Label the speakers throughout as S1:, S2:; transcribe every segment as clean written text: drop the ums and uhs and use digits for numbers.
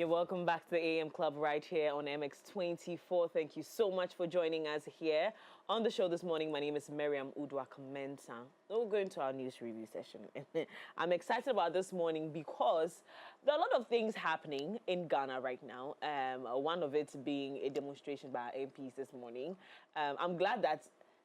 S1: You're welcome back to the AM Club right here on MX24. Thank you so much for joining us here on the show this morning. My name is Miriam Udwa-Komensa. We're going to our news review session. I'm excited about this morning because there are a lot of things happening in Ghana right now. One of it being a demonstration by our MPs this morning. I'm glad that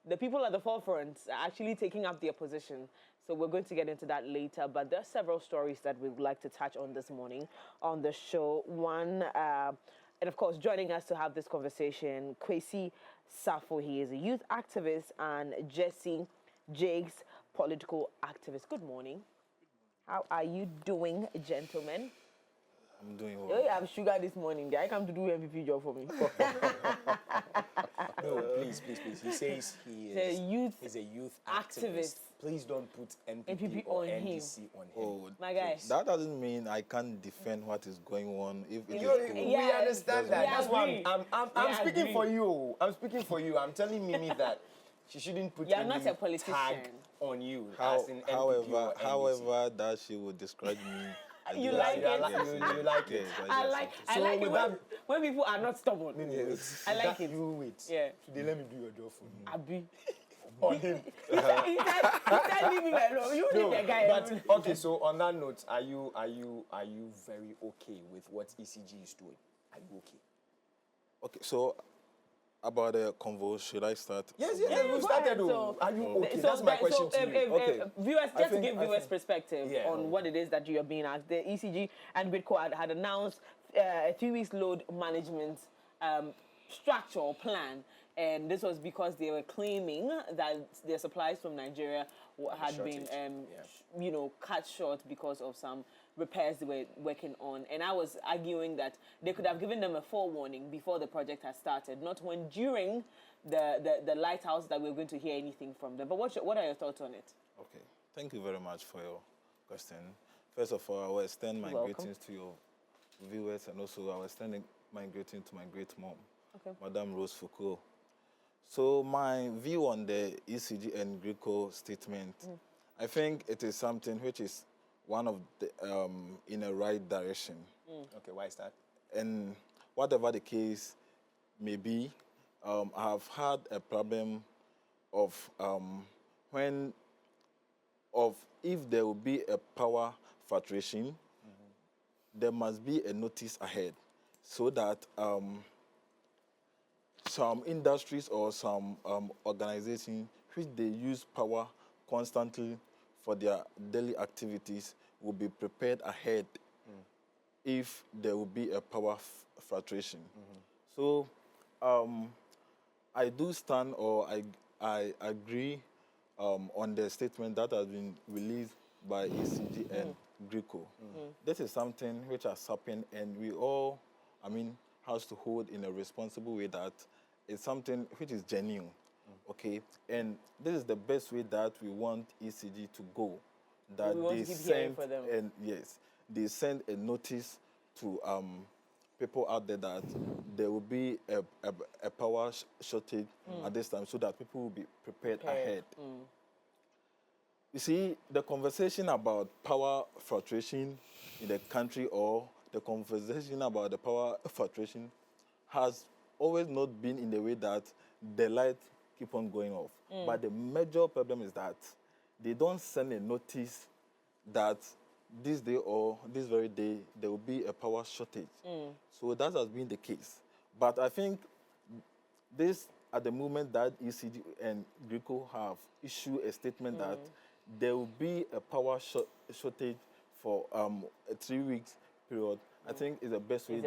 S1: the people at the forefront are actually taking up their position. So we're going to get into that later. But there are several stories that we would like to touch on this morning on the show. One, and of course, joining us to have this conversation, Kwesi Safo. He is a youth activist, and Jesse Jakes, political activist. Good morning. How are you doing, gentlemen?
S2: I'm doing well.
S1: You have sugar this morning. I come to do MVP job for me.
S3: No, please. He says he's a youth activist. Please don't put NPP or NDC on him.
S1: Oh, my guy.
S2: That doesn't mean I can't defend what is going on. If it is
S3: We understand that. That's why I'm speaking
S1: agree.
S3: for you. I'm speaking for you. I'm telling Mimi that she shouldn't put
S1: You're not a politician.
S3: tag on you. As in NPP or NDC.
S2: however that she would describe me.
S1: You like it?
S3: You like it.
S1: I like it when people are not stubborn. I like it.
S3: You wait.
S1: Yeah.
S3: Today, let me do your job for you.
S1: Abi.
S3: On him.
S1: he said leave him alone. You leave the guy alone.
S3: But okay, so on that note, are you very okay with what ECG is doing? Are you okay?
S2: Okay, so about the convo, should I start?
S3: Yes, we started.
S1: So,
S3: are you okay? That's my question to you.
S2: Okay.
S1: Viewers, just to give viewers perspective
S3: Yeah.
S1: on what it is that you are being asked. The ECG and GRIDCO had announced a 3 weeks load management structure or plan. And this was because they were claiming that their supplies from Nigeria had been, cut short because of some repairs they were working on. And I was arguing that they could have given them a forewarning before the project had started, not when during the lighthouse that we were going to hear anything from them. But what are your thoughts on it?
S2: Okay, thank you very much for your question. First of all, I will extend my greetings to your viewers, and also I will extend my greetings to my great mom, Madame Rose Foucault. So my view on the ECG and GRIDCO statement, I think it is something which is one of the in a right direction.
S3: Okay, why is that?
S2: And whatever the case may be, I have had a problem of if there will be a power fluctuation, there must be a notice ahead, so that some industries or some organizations which they use power constantly for their daily activities will be prepared ahead if there will be a power fluctuation. So I do stand, or I agree on the statement that has been released by ECG and GRIDCO. This is something which has happened, and we all, has to hold in a responsible way that it's something which is genuine, okay? And this is the best way that we want ECG to go. That
S1: they send,
S2: and yes, they send a notice to people out there that there will be a power shortage at this time, so that people will be prepared ahead. You see, the conversation about power fluctuation in the country, or the conversation about the power fluctuation, has always not been in the way that the light keep on going off. But the major problem is that they don't send a notice that this day or this very day there will be a power shortage. So that has been the case. But I think this, at the moment that ECG and GRIDCO have issued a statement that there will be a power shortage for a 3 weeks period, I think is the best way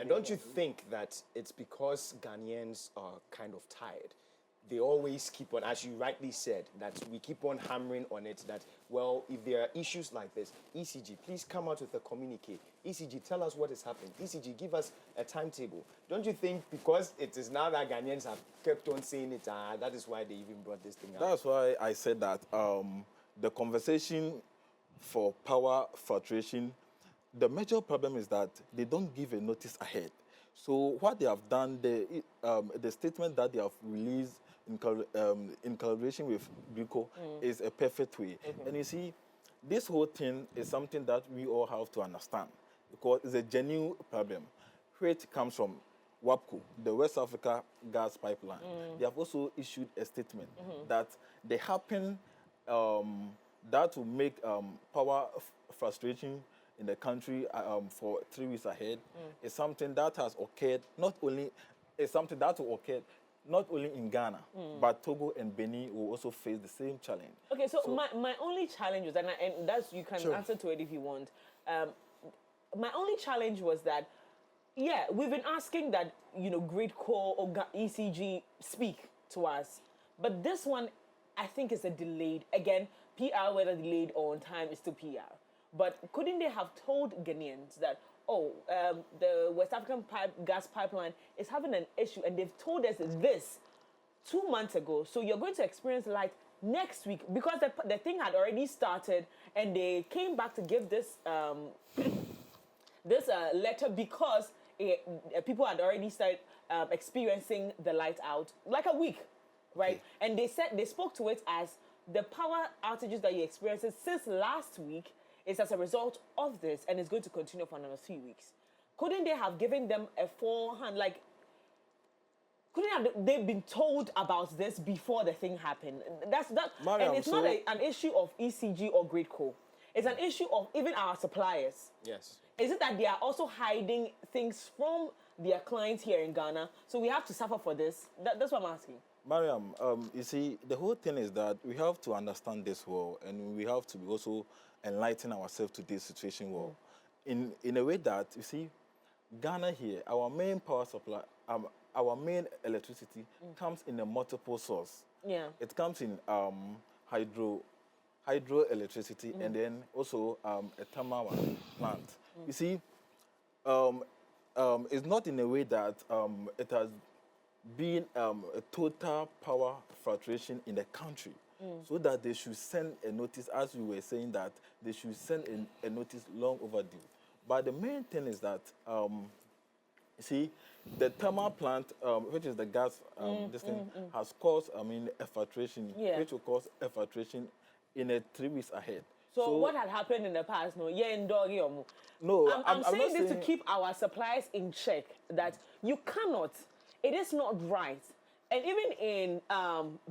S3: And don't you think that it's because Ghanaians are kind of tired? They always keep on, as you rightly said, that we keep on hammering on it, that, well, if there are issues like this, ECG, please come out with a communique. ECG, tell us what is happening. ECG, give us a timetable. Don't you think because it is now that Ghanaians have kept on saying it, that is why they even brought this thing up?
S2: That's why I said that the conversation for power fluctuation, the major problem is that they don't give a notice ahead. So what they have done, the statement that they have released in collaboration with GRIDCO is a perfect way. And you see, this whole thing is something that we all have to understand. because it's a genuine problem, which comes from WAPCO, the West Africa Gas Pipeline. They have also issued a statement that they happen that will make power frustration in the country for 3 weeks ahead. Is something that has occurred not only is something that will occur not only in Ghana, but Togo and Benin will also face the same challenge.
S1: Okay, so my only challenge was, and that's, you can answer to it if you want. My only challenge was that, yeah, we've been asking that, GRIDCO or ECG speak to us. But this one, I think, is a delayed. Again, PR, whether delayed or on time, is still PR. But couldn't they have told Ghanaians that, the West African gas pipeline is having an issue, and they've told us this 2 months ago, so you're going to experience light next week, because the thing had already started, and they came back to give this this letter because people had already started experiencing the light out like a week, right? Okay. And they spoke to it as the power outages that you experienced since last week is as a result of this, and it's going to continue for another 3 weeks. Couldn't they have given them a forehand, like, couldn't they been told about this before the thing happened? That's that, Mariam, and it's not an issue of ECG or GRIDCO. It's an issue of even our suppliers.
S3: Yes.
S1: Is it that they are also hiding things from their clients here in Ghana, so we have to suffer for this? That's what I'm asking.
S2: Mariam, you see, the whole thing is that we have to understand this well, and we have to also enlighten ourselves to this situation well. In a way that, you see, Ghana here, our main power supply, our main electricity comes in a multiple source. Yeah. It comes in hydroelectricity and then also a thermal plant. You see, it's not in a way that it has been a total power fluctuation in the country. So that they should send a notice, as we were saying, that they should send a notice long overdue. But the main thing is that, you see, the thermal plant, which is the gas, this thing, has caused, a fluctuation, which will cause a fluctuation in a 3 weeks ahead.
S1: So what had happened in the past? No, I'm saying this to keep our suppliers in check, that you cannot, it is not right. And even in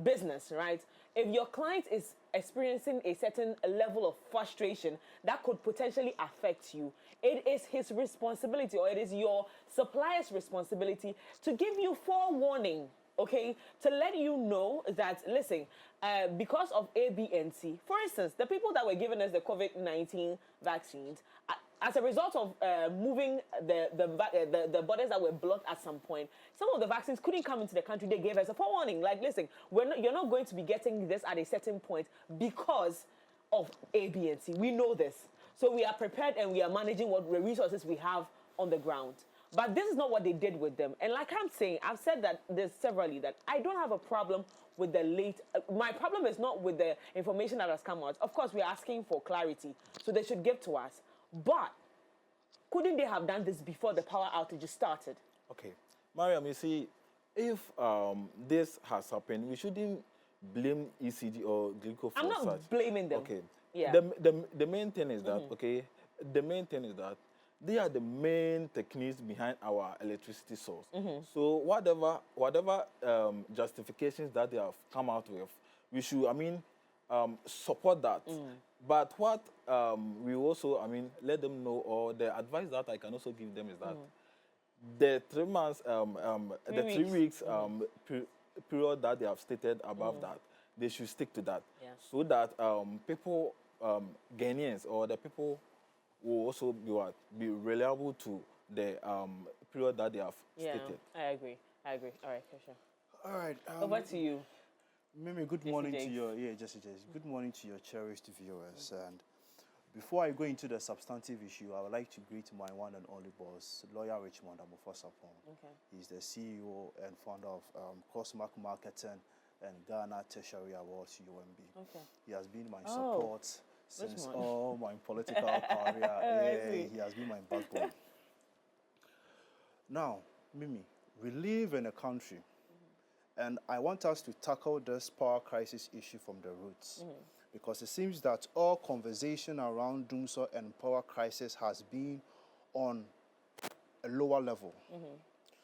S1: business, right? If your client is experiencing a certain level of frustration that could potentially affect you, it is his responsibility, or it is your supplier's responsibility to give you forewarning, okay? To let you know that, listen, because of A, B, and C, for instance, the people that were giving us the COVID-19 vaccines, as a result of moving the borders that were blocked at some point, some of the vaccines couldn't come into the country. They gave us a forewarning, like, listen, you're not going to be getting this at a certain point because of A, B, and C. We know this. So we are prepared and we are managing what resources we have on the ground. But this is not what they did with them. And like I'm saying, I've said that there's severally that I don't have a problem with the late. My problem is not with the information that has come out. Of course, we are asking for clarity, so they should give to us. But couldn't they have done this before the power outages started? Okay.
S2: Mariam, you see, if this has happened, we shouldn't blame ECG or GRIDCO for
S1: I'm not blaming them.
S2: Okay.
S1: Yeah.
S2: The main thing is that, okay, the main thing is that they are the main techniques behind our electricity source. So whatever justifications that they have come out with, we should, support that. But what we also, let them know, or the advice that I can also give them is that the 3 months, the 3 weeks period that they have stated above that, they should stick to that, so that people, Ghanaians, or the people will also be reliable to the period that they have stated.
S1: I agree. All right, Kesha.
S4: All right.
S1: Over to you.
S4: Mimi, good morning to your good morning to your cherished viewers. And before I go into the substantive issue, I would like to greet my one and only boss, Lawyer Richmond Amofosapon. Okay. He's the CEO and founder of Cosmark Marketing and Ghana Tertiary Awards UMB. Okay. He has been my support since all my political career. He has been my backbone. Now, Mimi, we live in a country, and I want us to tackle this power crisis issue from the roots, because it seems that all conversation around doomsday and power crisis has been on a lower level.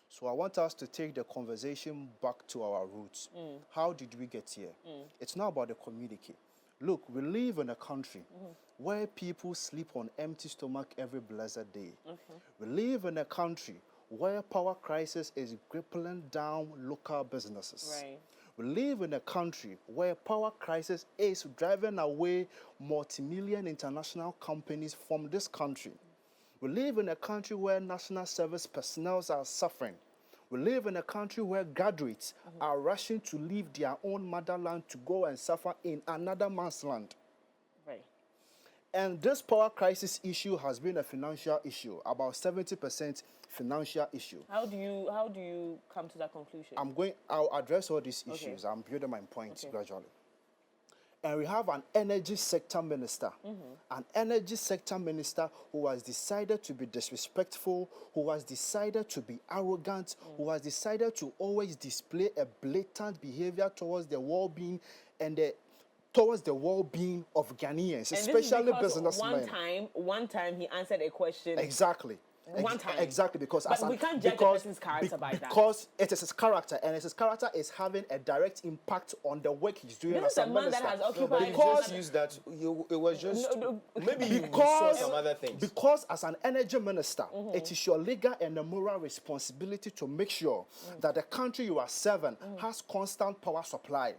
S4: So I want us to take the conversation back to our roots. How did we get here? It's not about the community. Look, we live in a country where people sleep on empty stomach every blessed day. We live in a country where power crisis is crippling down local businesses.
S1: Right.
S4: We live in a country where power crisis is driving away multi-million international companies from this country. We live in a country where national service personnel are suffering. We live in a country where graduates are rushing to leave their own motherland to go and suffer in another man's land.
S1: Right.
S4: And this power crisis issue has been a financial issue, about 70% financial issue.
S1: How do you come to that conclusion?
S4: I'll address all these issues. I'm building my points gradually. And we have an energy sector minister, an energy sector minister who has decided to be disrespectful, who has decided to be arrogant, who has decided to always display a blatant behavior towards the well-being and towards the well-being of Ghanaians,
S1: and
S4: especially businessmen.
S1: One time he answered a question.
S4: Exactly.
S1: One time.
S4: Exactly, because
S1: But we can't judge a person's character by that.
S4: Because it is his character, and his character is having a direct impact on the work he's doing
S1: This is
S4: as
S1: a
S4: a
S1: man
S4: minister.
S1: that has
S3: But
S1: occupied.
S3: you just used that. It was just maybe you saw some other things.
S4: Because as an energy minister, it is your legal and moral responsibility to make sure that the country you are serving has constant power supply.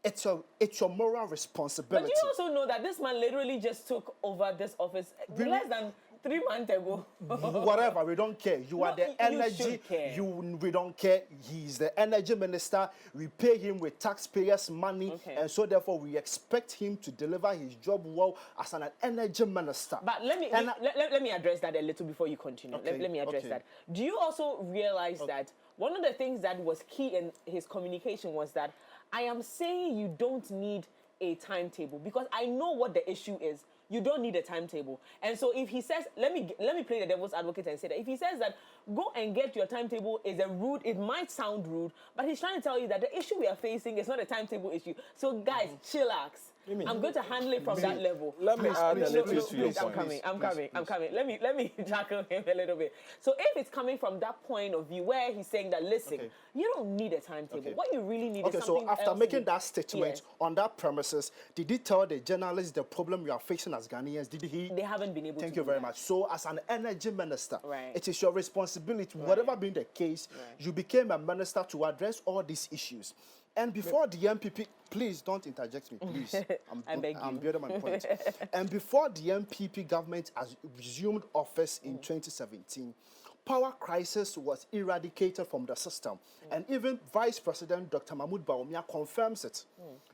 S4: It's your moral responsibility.
S1: But you also know that this man literally just took over this office less than 3 months ago.
S4: Whatever, we don't care. You are the
S1: you
S4: energy.
S1: should care.
S4: We don't care. He's the energy minister. We pay him with taxpayers' money, and so therefore we expect him to deliver his job well as an energy minister.
S1: But let me address that a little before you continue.
S4: Okay,
S1: Let me address
S4: okay.
S1: that. Do you also realize that one of the things that was key in his communication was that I am saying you don't need a timetable because I know what the issue is. You don't need a timetable. And so if he says, let me play the devil's advocate and say that if he says that go and get your timetable is a rude, it might sound rude, but he's trying to tell you that the issue we are facing is not a timetable issue. So guys, chillax. I'm going to handle it from that level.
S2: Let me add a little to your
S1: I'm
S2: point.
S1: coming. Let me tackle him a little bit. So if it's coming from that point of view where he's saying that, listen, you don't need a timetable. What you really need is something
S4: so after
S1: else
S4: making
S1: to
S4: that statement on that premises, did he tell the journalists the problem we are facing as Ghanaians? Did he?
S1: They haven't been able to.
S4: Thank you very much. So as an energy minister,
S1: Right.
S4: it is your responsibility, whatever being the case, you became a minister to address all these issues. And before the MPP, please don't interject me, please.
S1: I beg
S4: I'm
S1: you.
S4: building my point. And before the MPP government has resumed office in 2017, power crisis was eradicated from the system. And even Vice President Dr. Mahmoud Bawumia confirms it,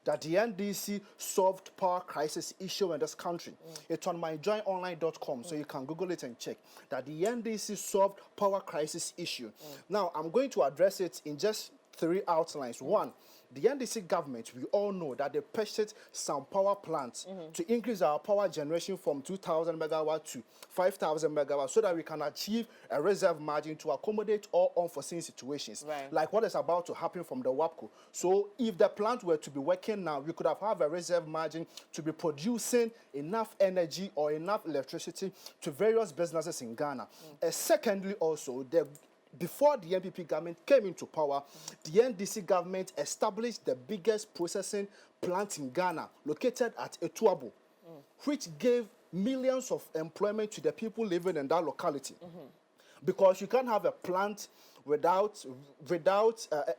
S4: that the NDC solved power crisis issue in this country. It's on myjoinonline.com, so you can Google it and check that the NDC solved power crisis issue. Now, I'm going to address it in just 3 outlines. One, the NDC government, we all know that they purchased some power plants to increase our power generation from 2,000 megawatts to 5,000 megawatts so that we can achieve a reserve margin to accommodate all unforeseen situations, like what is about to happen from the WAPCO. So if the plant were to be working now, we could have a reserve margin to be producing enough energy or enough electricity to various businesses in Ghana. Secondly, also, before the NPP government came into power, the NDC government established the biggest processing plant in Ghana, located at Etuabo, which gave millions of employment to the people living in that locality. Because you can't have a plant without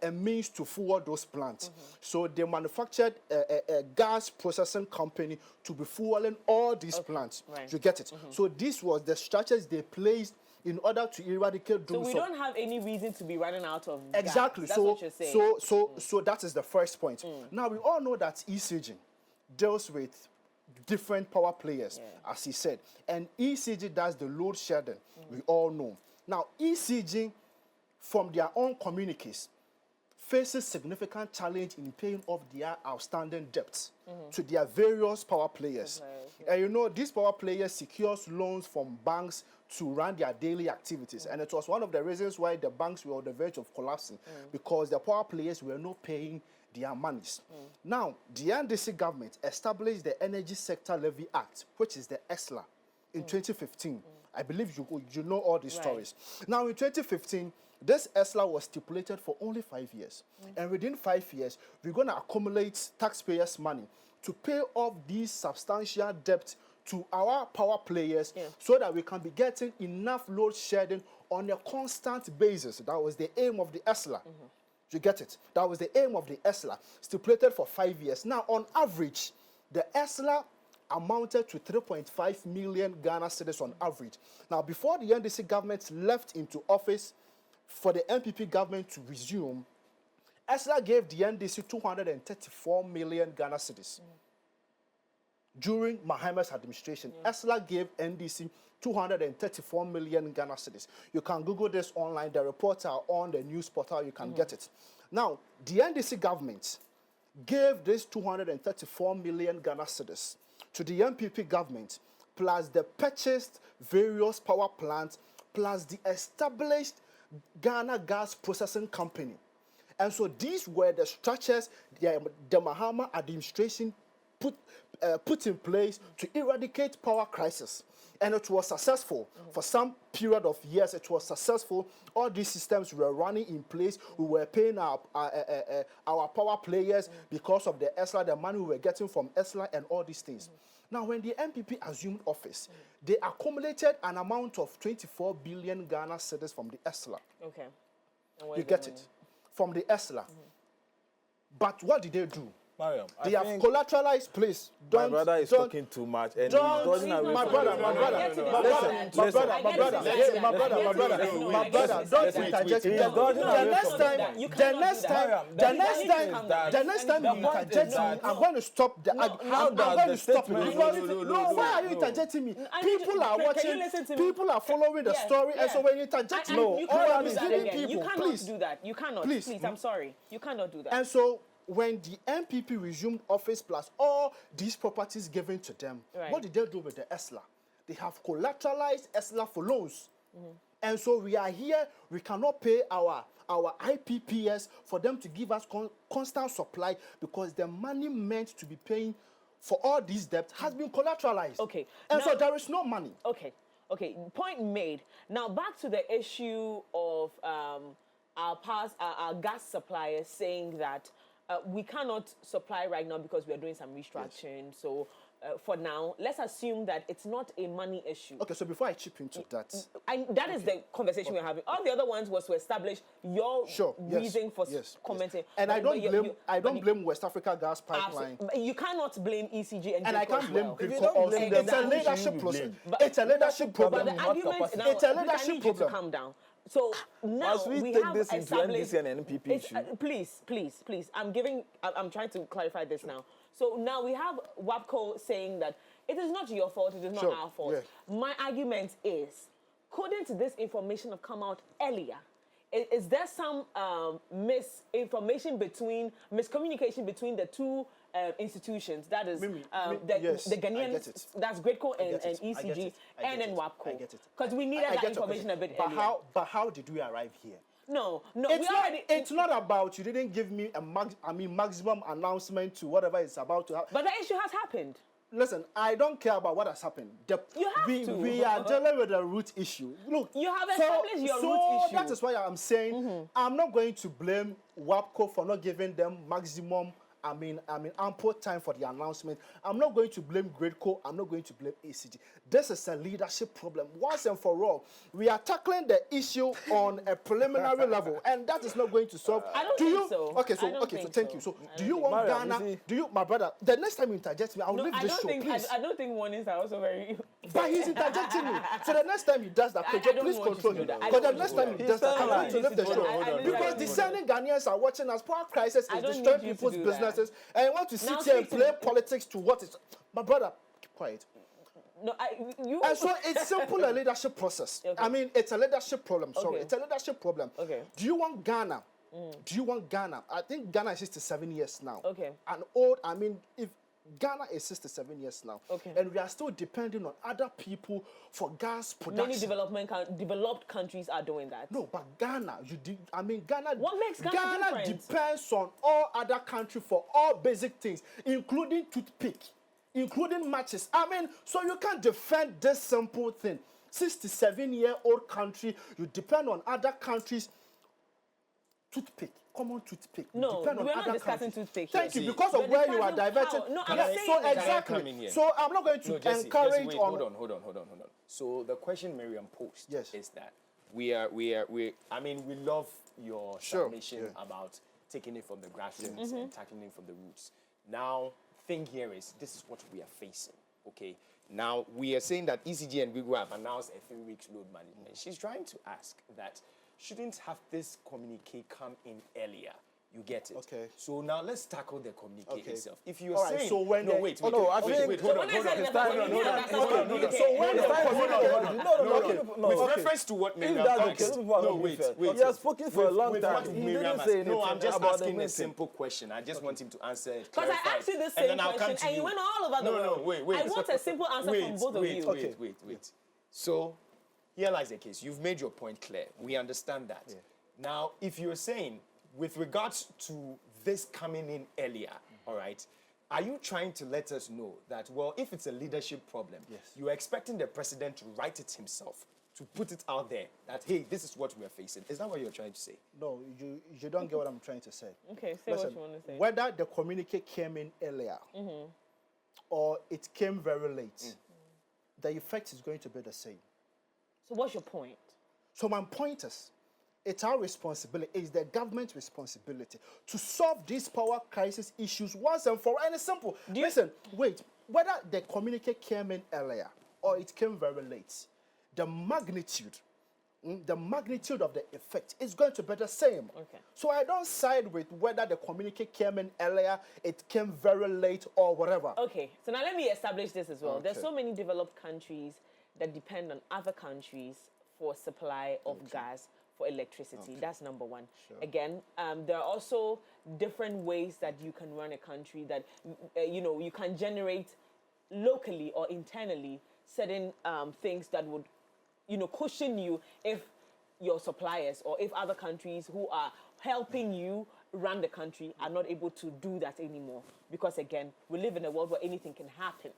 S4: a means to fuel those plants. So they manufactured a gas processing company to be fueling all these plants. You get it? So this was the strategies they placed in order to eradicate those.
S1: So we don't have any reason to be running out of
S4: exactly.
S1: gas. That's what you're saying.
S4: So that is the first point. Now we all know that ECG deals with different power players, as he said, and ECG does the load shedding. We all know. Now ECG, from their own communiques, faces significant challenge in paying off their outstanding debts to their various power players. And you know, these power players secures loans from banks to run their daily activities. And it was one of the reasons why the banks were on the verge of collapsing, because the power players were not paying their monies. Now, the NDC government established the Energy Sector Levy Act, which is the ESLA, in 2015.
S5: I believe you know all these stories. Now, in 2015, this ESLA was stipulated for only 5 years. And within 5 years, we're going to accumulate taxpayers' money to pay off these substantial debt to our power players so that we can be getting enough load shedding on a constant basis. That was the aim of the ESLA. You get it? That was the aim of the ESLA, stipulated for 5 years. Now, on average, the ESLA amounted to 3.5 million Ghana cedis on average. Now, before the NDC government left into office for the NPP government to resume, ESLA gave the NDC 234 million Ghana cedis. During Mahama's administration, ESLA gave NDC 234 million Ghana cedis. You can Google this online. The reports are on the news portal. You can get it. Now, the NDC government gave this 234 million Ghana cedis to the NPP government, plus the purchased various power plants, plus the established Ghana Gas Processing Company. And so these were the structures the Mahama administration put in place to eradicate power crisis. And it was successful. For some period of years, it was successful. All these systems were running in place. We were paying our power players because of the ESLA, the money we were getting from ESLA and all these things. Now, when the NPP assumed office, they accumulated an amount of 24 billion Ghana cedis from the ESLA.
S1: Okay.
S5: You get it? From the ESLA. But what did they do?
S2: Mariam,
S5: They have collateralized, please.
S2: My brother is talking too much, and he doesn't agree.
S5: My brother, don't interject. The next time you interject me, I'm going to stop the. I'm going to stop it because why are you interjecting me? People are watching. People are following the story, and so when you interject, all I'm giving people.
S1: You cannot do that. You cannot. Please, I'm sorry. You cannot do that.
S5: And so, when the NPP resumed office plus all these properties given to them, what did they do with the ESLA? They have collateralized ESLA for loans. And so we are here, we cannot pay our IPPS for them to give us constant supply because the money meant to be paying for all these debts has been collateralized.
S1: Okay.
S5: And
S1: now,
S5: so there is no money.
S1: Okay. Point made. Now back to the issue of our gas suppliers saying that we cannot supply right now because we are doing some restructuring. Yes. So for now, let's assume that it's not a money issue.
S5: Okay, so before I chip into that.
S1: That is the conversation we're having. All the other ones was to establish your reason for commenting.
S5: And I don't blame West Africa Gas Pipeline.
S1: You cannot blame ECG and GRIDCO.
S5: And I can't blame GRIDCO also. It's a leadership process. It's a leadership problem.
S1: But the argument now,
S5: it's a leadership problem.
S1: To calm down. So now
S2: Must we
S1: have
S2: take this into NDC and NPP issue?
S1: Please. I'm trying to clarify this now. So now we have WAPCO saying that it is not your fault, it is not our fault. Yeah. My argument is, couldn't this information have come out earlier? Is there some miscommunication between the two institutions? That is the Ghanaian, that's GRIDCO and ECG, and then WAPCO. Because we needed that information a bit earlier.
S5: But how did we arrive here?
S1: No.
S5: It's not about you didn't give me a maximum announcement to whatever is about to happen.
S1: But the issue has happened.
S5: Listen, I don't care about what has happened. We are dealing with the root issue. Look,
S1: you have established your root issue.
S5: That is why I'm saying I'm not going to blame WAPCO for not giving them maximum. Ample time for the announcement. I'm not going to blame GRIDCO. I'm not going to blame ECG. This is a leadership problem. Once and for all, we are tackling the issue on a preliminary level, and that is not going to solve.
S1: I don't think so.
S5: Okay, so thank you. So, do you want Ghana? My brother? The next time you interject me, I'll leave this show, please.
S1: I don't think one is also very.
S5: But he's interjecting me. So the next time he does that, could you please control him? Because the next time he does that, I'm going to leave the show. Because discerning Ghanaians are watching us. Power crisis is destroying people's business. And I want to sit here and play politics to what is. My brother, keep quiet.
S1: No,
S5: And so it's simple a leadership process. Okay. It's a leadership problem. Sorry, it's a leadership problem.
S1: Okay.
S5: Do you want Ghana? Do you want Ghana? I think Ghana is 67 years now.
S1: Okay.
S5: If Ghana is 67 years now,
S1: and
S5: we are still depending on other people for gas production.
S1: Many developed countries are doing that.
S5: No, but Ghana, Ghana.
S1: What makes Ghana different?
S5: Depends on all other countries for all basic things, including toothpick, including matches. So you can't defend this simple thing. 67-year-old country, you depend on other countries. Toothpick, common toothpick. You
S1: No,
S5: depend on
S1: we're not
S5: other
S1: discussing
S5: countries.
S1: toothpick
S5: Thank
S1: here.
S5: you, because
S1: We're
S5: of where you are
S1: discussing
S5: diverting.
S1: how. No, I'm
S5: Yeah,
S1: saying
S5: so
S1: that.
S5: exactly. So I'm not going to
S3: No, Jesse,
S5: encourage
S3: wait,
S5: on.
S3: hold on. So the question Miriam posed
S5: Yes.
S3: is that I mean, we love your
S5: Sure,
S3: submission about taking it from the grassroots and tackling it from the roots. Now, thing here is, this is what we are facing, okay? Now, we are saying that ECG and GRIDCO have announced a 3 weeks load management. She's trying to ask that, shouldn't have this communique come in earlier? You get it.
S5: Okay.
S3: So now let's tackle the communique
S5: Okay.
S3: itself. If you're
S5: All right,
S3: saying,
S5: so when
S3: no,
S5: they-
S3: wait,
S5: okay,
S2: no, I
S3: wait,
S2: think-
S3: wait,
S1: So
S3: hold
S1: when
S3: on,
S1: I
S3: hold
S1: said
S3: on.
S1: the communique, that's not communique.
S5: So when
S2: No,
S5: the
S2: no,
S5: communique-
S2: no,
S3: With
S2: okay.
S3: reference to what
S2: If
S3: Miriam
S2: that's the
S3: asked,
S2: case, people are
S3: no,
S2: not
S3: wait,
S2: fair.
S3: wait.
S2: He has spoken for a long
S3: With
S2: time.
S3: what
S2: He
S3: Miriam
S2: didn't
S3: asked.
S2: say
S3: No, I'm
S2: anything
S3: just
S2: about the
S3: asking a
S2: meeting.
S3: simple question. I just want him to answer it.
S1: Because I
S3: clarify
S1: asked you the
S3: and
S1: same
S3: then I'll come
S1: question,
S3: to
S1: and you went all over the
S3: No,
S1: world.
S3: wait.
S1: I want a simple answer from both of you.
S3: Wait. So, here lies the case. You've made your point clear. We understand that. Now, if you're saying, with regards to this coming in earlier, all right, are you trying to let us know that, well, if it's a leadership problem, you're expecting the president to write it himself, to put it out there, that, hey, this is what we're facing? Is that what you're trying to say?
S5: No, you don't get what I'm trying to say.
S1: Okay, say what you want to say.
S5: Whether the communique came in earlier or it came very late, the effect is going to be the same.
S1: So what's your point?
S5: So my point is, it's our responsibility, it's the government's responsibility to solve these power crisis issues once and for all. And it's simple. Listen, wait, whether the communique came in earlier or it came very late, the magnitude of the effect is going to be the same.
S1: Okay.
S5: So I don't side with whether the communique came in earlier, it came very late, or whatever.
S1: Okay, so now let me establish this as well. There's
S5: Okay.
S1: so many developed countries that depend on other countries for supply of gas, for electricity. That's number one. Again, there are also different ways that you can run a country that, you can generate locally or internally certain things that would, cushion you if your suppliers or if other countries who are helping you run the country are not able to do that anymore. Because again, we live in a world where anything can happen.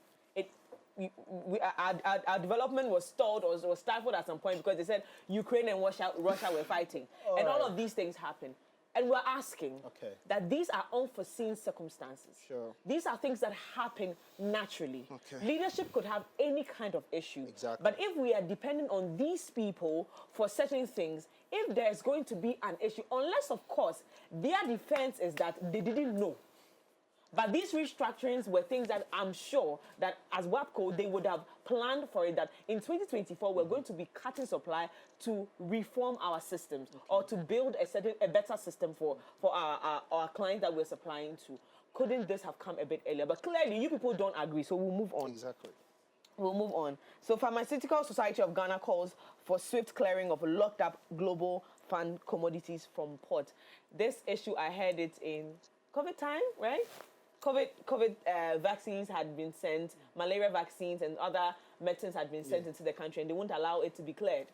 S1: Our development was stalled or was stifled at some point because they said Ukraine and Russia were fighting. And all of these things happen. And we're asking that these are unforeseen circumstances.
S5: Sure.
S1: These are things that happen naturally.
S5: Okay.
S1: Leadership could have any kind of issue.
S5: Exactly.
S1: But if we are depending on these people for certain things, if there's going to be an issue, unless, of course, their defense is that they didn't know. But these restructurings were things that I'm sure that as WAPCO, they would have planned for it, that in 2024, we're going to be cutting supply to reform our systems or to build a better system for our clients that we're supplying to. Couldn't this have come a bit earlier? But clearly, you people don't agree, so we'll move on.
S5: Exactly.
S1: We'll move on. So, Pharmaceutical Society of Ghana calls for swift clearing of locked up global fund commodities from port. This issue, I heard it in COVID time, right? COVID vaccines had been sent, malaria vaccines and other medicines had been sent into the country, and they won't allow it to be cleared.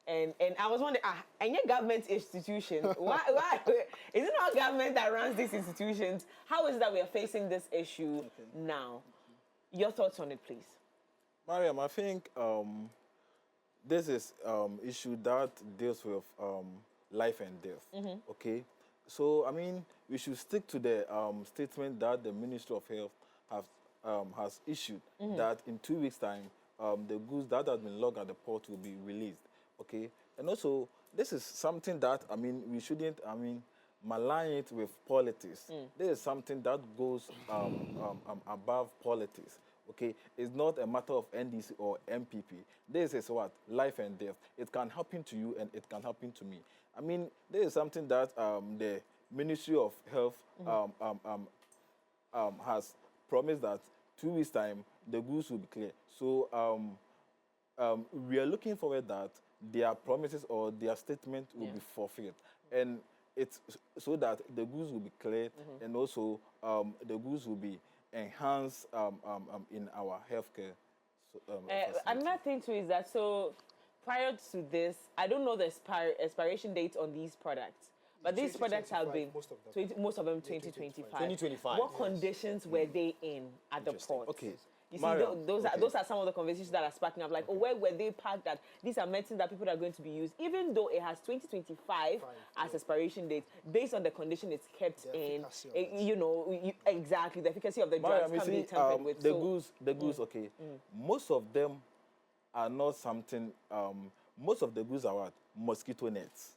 S1: And I was wondering, and your government institution, why is it not government that runs these institutions? How is it that we are facing this issue now? Your thoughts on it, please.
S2: Mariam, I think this is issue that deals with life and death. Okay, so I mean we should stick to the statement that the Ministry of Health has issued that in 2 weeks' time the goods that have been logged at the port will be released. Okay, and also this is something that I mean we shouldn't malign it with politics. This is something that goes above politics. Okay, it's not a matter of NDC or MPP. This is what? Life and death. It can happen to you and it can happen to me. I mean, this is something that the Ministry of Health has promised that 2 weeks' time the goods will be clear. So we are looking forward that their promises or their statement will be fulfilled. And it's so that the goods will be cleared and also the goods will be enhanced in our healthcare.
S1: Another thing too is that, so prior to this, I don't know the expiration date on these products, but these products have been, most of them 2025.
S3: 2025.
S1: What conditions were they in at the port?
S2: Okay,
S1: You see,
S2: Mariam,
S1: those are some of the conversations that are sparking up. Like, oh, where were they packed that these are medicines that people are going to be used, even though it has 2025 as expiration date, based on the condition it's kept in. You know, exactly, the efficacy of the drugs can be tampered with.
S2: The goose, okay. Most of them are not something. Most of the goose are what? Mosquito nets.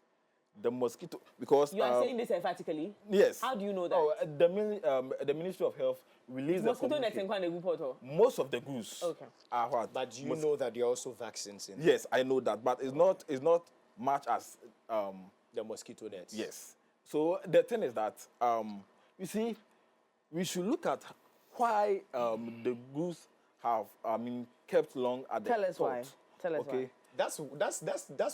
S2: The mosquito, because
S1: you are saying this emphatically.
S2: Yes.
S1: How do you know that?
S2: Oh, the Ministry of Health released
S1: mosquito nets in Kwame Gupoto.
S2: Most of the goose are what?
S3: But do you know that there are also vaccines in?
S2: Yes, I know that, but it's not much as
S3: the mosquito nets.
S2: Yes. So the thing is that you see, we should look at why the goose have kept long at the
S1: Tell us why. Tell us why.
S3: That's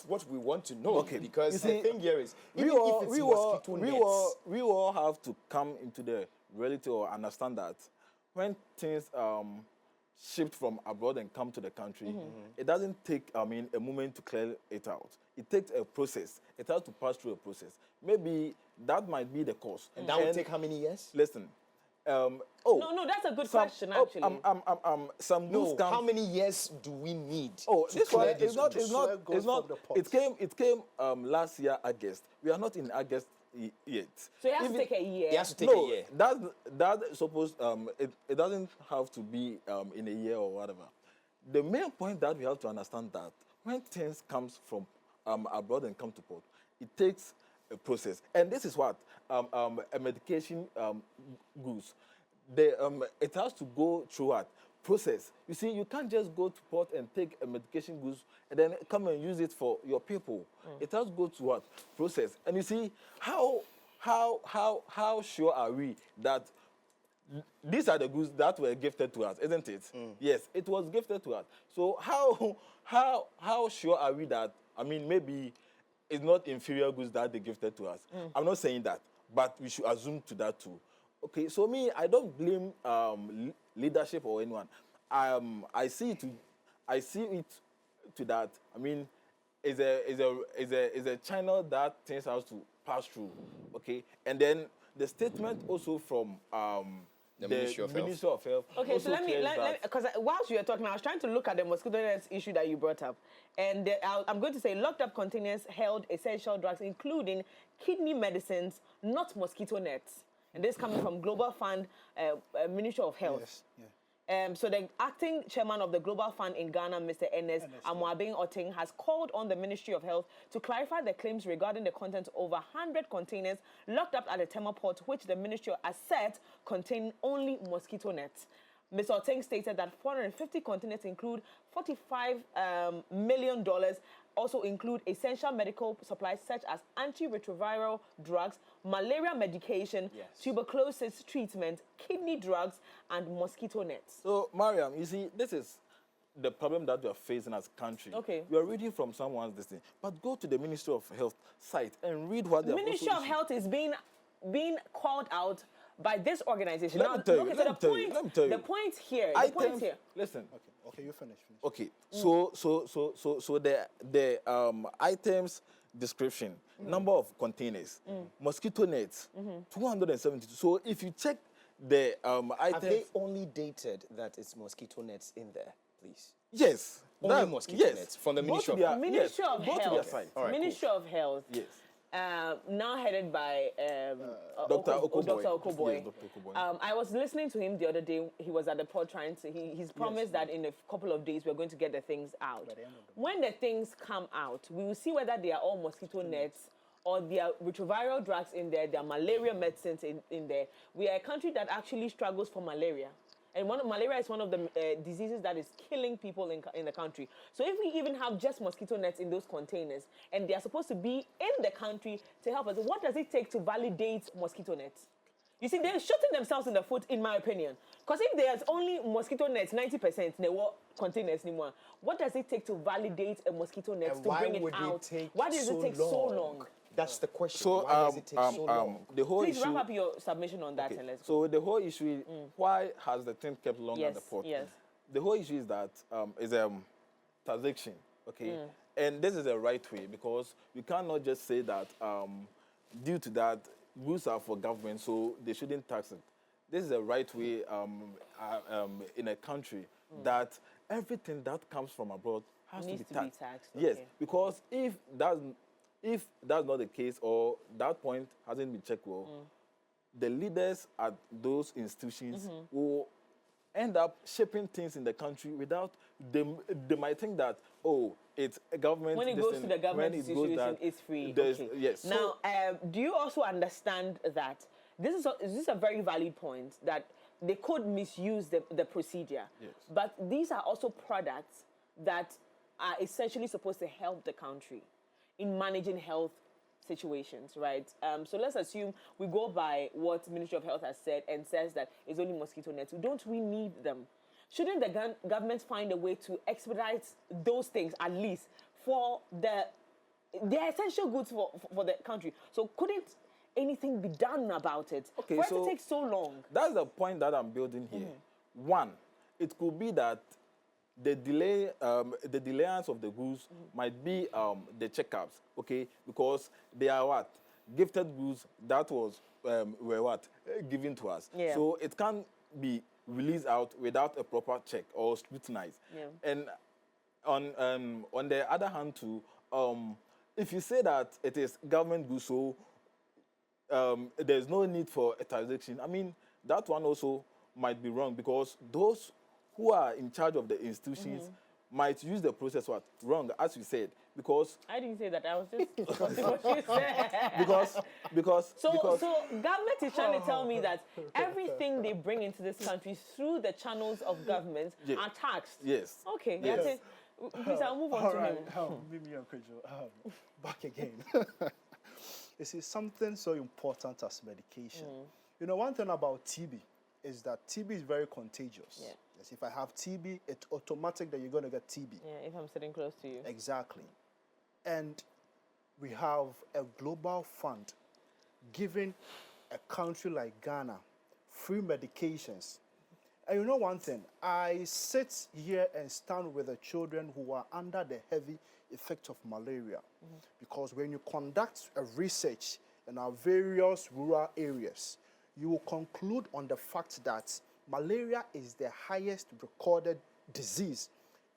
S3: what we want to know.
S2: Okay.
S3: Because
S2: You see,
S3: the thing here is, even
S2: we all,
S3: if it's
S2: we,
S3: mosquito
S2: all,
S3: nets,
S2: we all have to come into the reality or understand that when things shipped from abroad and come to the country, it doesn't take a moment to clear it out. It takes a process. It has to pass through a process. Maybe that might be the cause.
S3: and that would take how many years?
S2: Listen.
S1: No, that's a good question, actually.
S2: Some goose come.
S3: How many years do we need?
S2: Oh,
S3: to
S2: this one
S3: clear
S2: is not.
S3: goose?
S2: It's not.
S5: goes
S2: It's not.
S5: from the
S2: It came last year August. We are not in August yet.
S1: So it has to take a year.
S3: It has to take
S2: No,
S3: a year.
S2: that's supposed. It doesn't have to be in a year or whatever. The main point that we have to understand that when things comes from abroad and come to port, it takes a process, and this is what a medication goes. It has to go through what process. You see, you can't just go to port and take a medication goose and then come and use it for your people. It has to go to what process. And you see, how sure are we that these are the goods that were gifted to us, isn't it? Yes, it was gifted to us. So how sure are we that maybe it's not inferior goods that they gifted to us? I'm not saying that, but we should assume to that too. Okay, so me, I don't blame leadership or anyone. I see it to that. Is a channel that things have to pass through. Okay, and then the statement also from the Ministry of Health.
S1: Okay, so let me, because whilst you were talking, I was trying to look at the mosquito nets issue that you brought up. And I'm going to say locked up containers held essential drugs, including kidney medicines, not mosquito nets. And this coming from Global Fund, Ministry of Health.
S5: Yes. Yeah.
S1: So the acting chairman of the Global Fund in Ghana, Mr. Enes Amoabeng Oteng, has called on the Ministry of Health to clarify the claims regarding the contents of over 100 containers locked up at the Tema port, which the Ministry has said contain only mosquito nets. Mr. Oteng stated that 450 containers include $45 million, also include essential medical supplies such as antiretroviral drugs, malaria medication, tuberculosis treatment, kidney drugs, and mosquito nets.
S2: So, Mariam, you see, this is the problem that we are facing as a country.
S1: Okay.
S2: We are reading from someone's this thing, but go to the Ministry of Health site and read what they are
S1: Ministry of Health is being called out by this organization.
S2: Let me tell you.
S1: The point here.
S2: Listen.
S5: Okay, you finish.
S2: Okay, so the items description, number of containers, mosquito nets, 272. So if you check the items,
S3: have they only dated that it's mosquito nets in there, please?
S2: Yes,
S3: only mosquito nets from the Ministry of Health.
S1: Ministry of
S2: Go to their
S1: Health.
S2: site.
S1: Ministry of Health.
S2: Yes.
S1: Now headed by
S2: Dr. Okoboy.
S1: Dr. Okoboy.
S2: Yes, Dr. Okoboy.
S1: I was listening to him the other day. He was at the port trying to. He's promised that in a couple of days we're going to get the things out. When the things come out, we will see whether they are all mosquito nets or there are retroviral drugs in there. There are malaria medicines in there. We are a country that actually struggles for malaria. And malaria is one of the diseases that is killing people in the country. So if we even have just mosquito nets in those containers, and they are supposed to be in the country to help us, what does it take to validate mosquito nets? You see, they're shooting themselves in the foot, in my opinion. Because if there's only mosquito nets, 90%, they won't containers anymore. What does it take to validate a mosquito net to bring it out? Why does it take so long?
S3: That's the question.
S2: So,
S3: why does it take so long?
S2: The whole
S1: Please
S2: issue,
S1: wrap up your submission on that and let's go.
S2: So the whole issue is why has the thing kept long at the port?
S1: Yes.
S2: The whole issue is that is transaction, okay? And this is the right way because you cannot just say that due to that goods are for government, so they shouldn't tax it. this is the right way in a country that everything that comes from abroad has
S1: Needs
S2: to be taxed.
S1: okay.
S2: Yes, because if that's not the case, or that point hasn't been checked well, the leaders at those institutions will end up shaping things in the country without they might think that, oh, it's a government.
S1: When it
S2: this
S1: goes
S2: thing,
S1: to the government
S2: when it goes
S1: institution,
S2: that,
S1: it's free.
S2: there's-
S1: Okay.
S2: Yes.
S1: Now, do you also understand that this is a very valid point, that they could misuse the procedure?
S2: Yes.
S1: But these are also products that are essentially supposed to help the country in managing health situations, right? So let's assume we go by what Ministry of Health has said and says that it's only mosquito nets. Don't we need them? Shouldn't the government find a way to expedite those things, at least for they're essential goods for the country? So couldn't anything be done about it?
S2: Okay,
S1: for it
S2: so
S1: to take so long?
S2: That's the point that I'm building here. One, it could be that the delayance of the goods might be the checkups, okay? Because they are what? Gifted goods that were what? Given to us.
S1: Yeah.
S2: So it can't be released out without a proper check or scrutinized.
S1: Yeah.
S2: And on the other hand too, if you say that it is government goods, so there's no need for a transaction, I mean, that one also might be wrong, because those who are in charge of the institutions might use the process wrong, as you said, because
S1: I didn't say that. I was just quoting what you said.
S2: because
S1: So government is trying to tell me that everything they bring into this country through the channels of government
S2: Yes.
S1: are taxed.
S2: Yes.
S1: Okay.
S2: Yes.
S1: Please, I'll move on
S5: All
S1: to
S5: right,
S1: him.
S5: Mimi and Kwejo, back again. You see, something so important as medication. You know, one thing about TB is that TB is very contagious.
S1: Yeah.
S5: Yes, if I have TB, it's automatic that you're going to get TB.
S1: Yeah, if I'm sitting close to you.
S5: Exactly. And we have a global fund giving a country like Ghana free medications. And you know one thing, I sit here and stand with the children who are under the heavy effect of malaria. Because when you conduct a research in our various rural areas, you will conclude on the fact that malaria is the highest recorded disease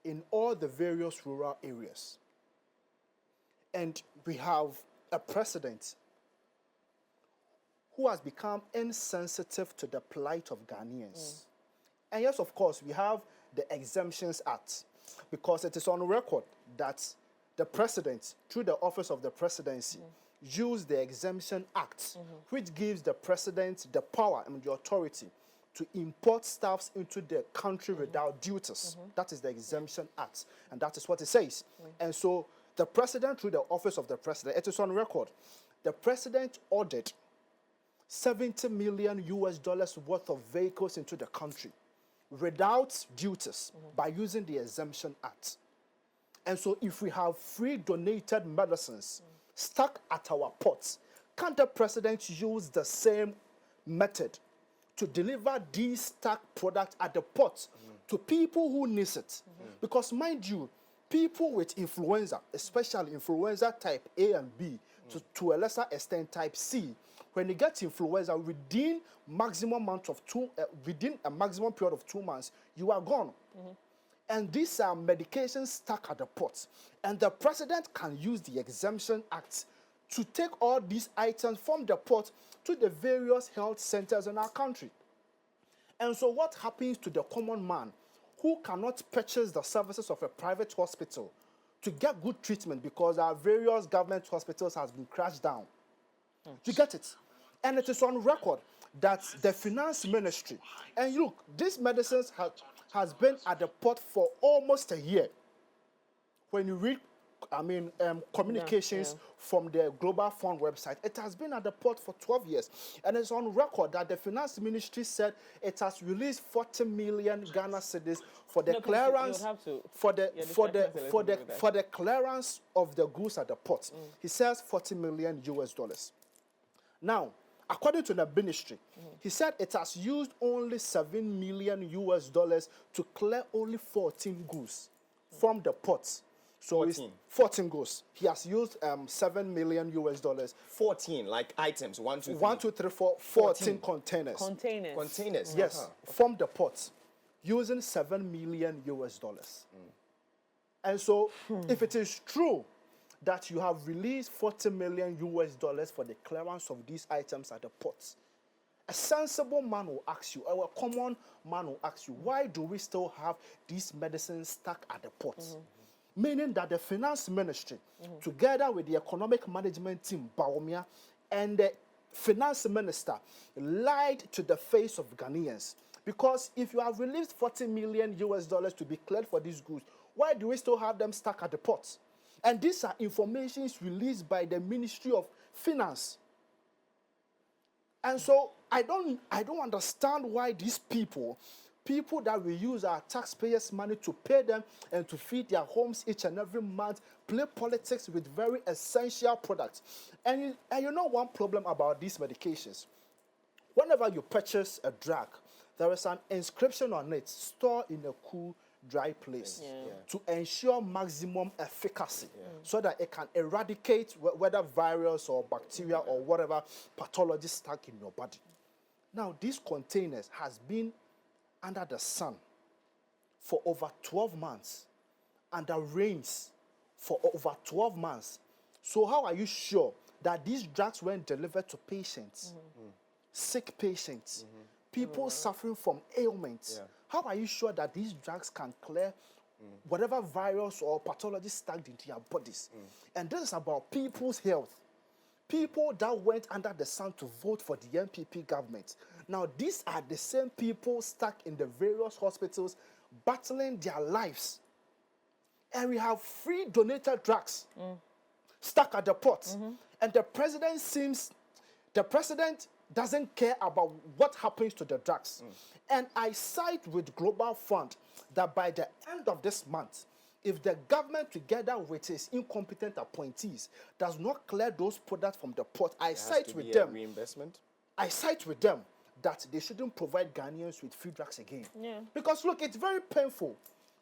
S5: in all the various rural areas. And we have a president who has become insensitive to the plight of Ghanaians. And yes, of course, we have the Exemptions Act, because it is on record that the president, through the office of the presidency, used the Exemption Act, which gives the president the power and the authority to import stuffs into the country without duties. That is the Exemption Act, and that is what it says. And so the president, through the office of the president, it is on record, the president ordered $70 million worth of vehicles into the country without duties by using the Exemption Act. And so if we have free donated medicines stuck at our ports, can't the president use the same method to deliver these stuck products at the port to people who need it? Because mind you, people with influenza, especially influenza type A and B, to a lesser extent type C, when you get influenza within within a maximum period of 2 months, you are gone. And these are medications stuck at the port. And the president can use the Exemption Act to take all these items from the port to the various health centers in our country. And so what happens to the common man who cannot purchase the services of a private hospital to get good treatment because our various government hospitals has been crashed down? You get it? And it is on record that the finance ministry, and look, these medicines has been at the port for almost a year. When you read, communications from the Global Fund website, it has been at the port for 12 years. And it's on record that the finance ministry said it has released 40 million Ghana cedis for the clearance for the clearance of the goods at the port. He says $40 million. Now, according to the ministry, he said it has used only $7 million to clear only 14 goods from the ports. So it's 14 goods. He has used $7 million US.
S3: 14, like items, 1, 2, 3.
S5: 1, 2, 3, 4, 14 containers.
S3: Containers.
S5: Yes, from the pot, using $7 million US. And so, if it is true that you have released $40 million US for the clearance of these items at the ports, a sensible man will ask you, or a common man will ask you, why do we still have these medicines stuck at the ports? Meaning that the finance ministry, together with the economic management team, Baumia, and the finance minister, lied to the face of Ghanaians. Because if you have released $40 million US to be cleared for these goods, why do we still have them stuck at the ports? And these are informations released by the Ministry of Finance. And so I don't understand why these people that we use our taxpayers' money to pay them and to feed their homes each and every month, play politics with very essential products. And you know one problem about these medications? Whenever you purchase a drug, there is an inscription on it, store in a cool, dry place, to ensure maximum efficacy, so that it can eradicate whether virus or bacteria or whatever pathology stuck in your body. Now, these containers has been under the sun for over 12 months, under rains for over 12 months. So how are you sure that these drugs weren't delivered to patients, sick patients, people suffering from ailments? How are you sure that these drugs can clear whatever virus or pathology stuck into your bodies? And this is about people's health. People that went under the sun to vote for the NPP government. Now, these are the same people stuck in the various hospitals battling their lives. And we have free donated drugs stuck at the port. And the president doesn't care about what happens to the drugs. And I cite with Global Fund that by the end of this month, if the government, together with its incompetent appointees, does not clear those products from the port, I cite with them
S3: reinvestment.
S5: I cite with them that they shouldn't provide Ghanaians with free drugs again. Because look, it's very painful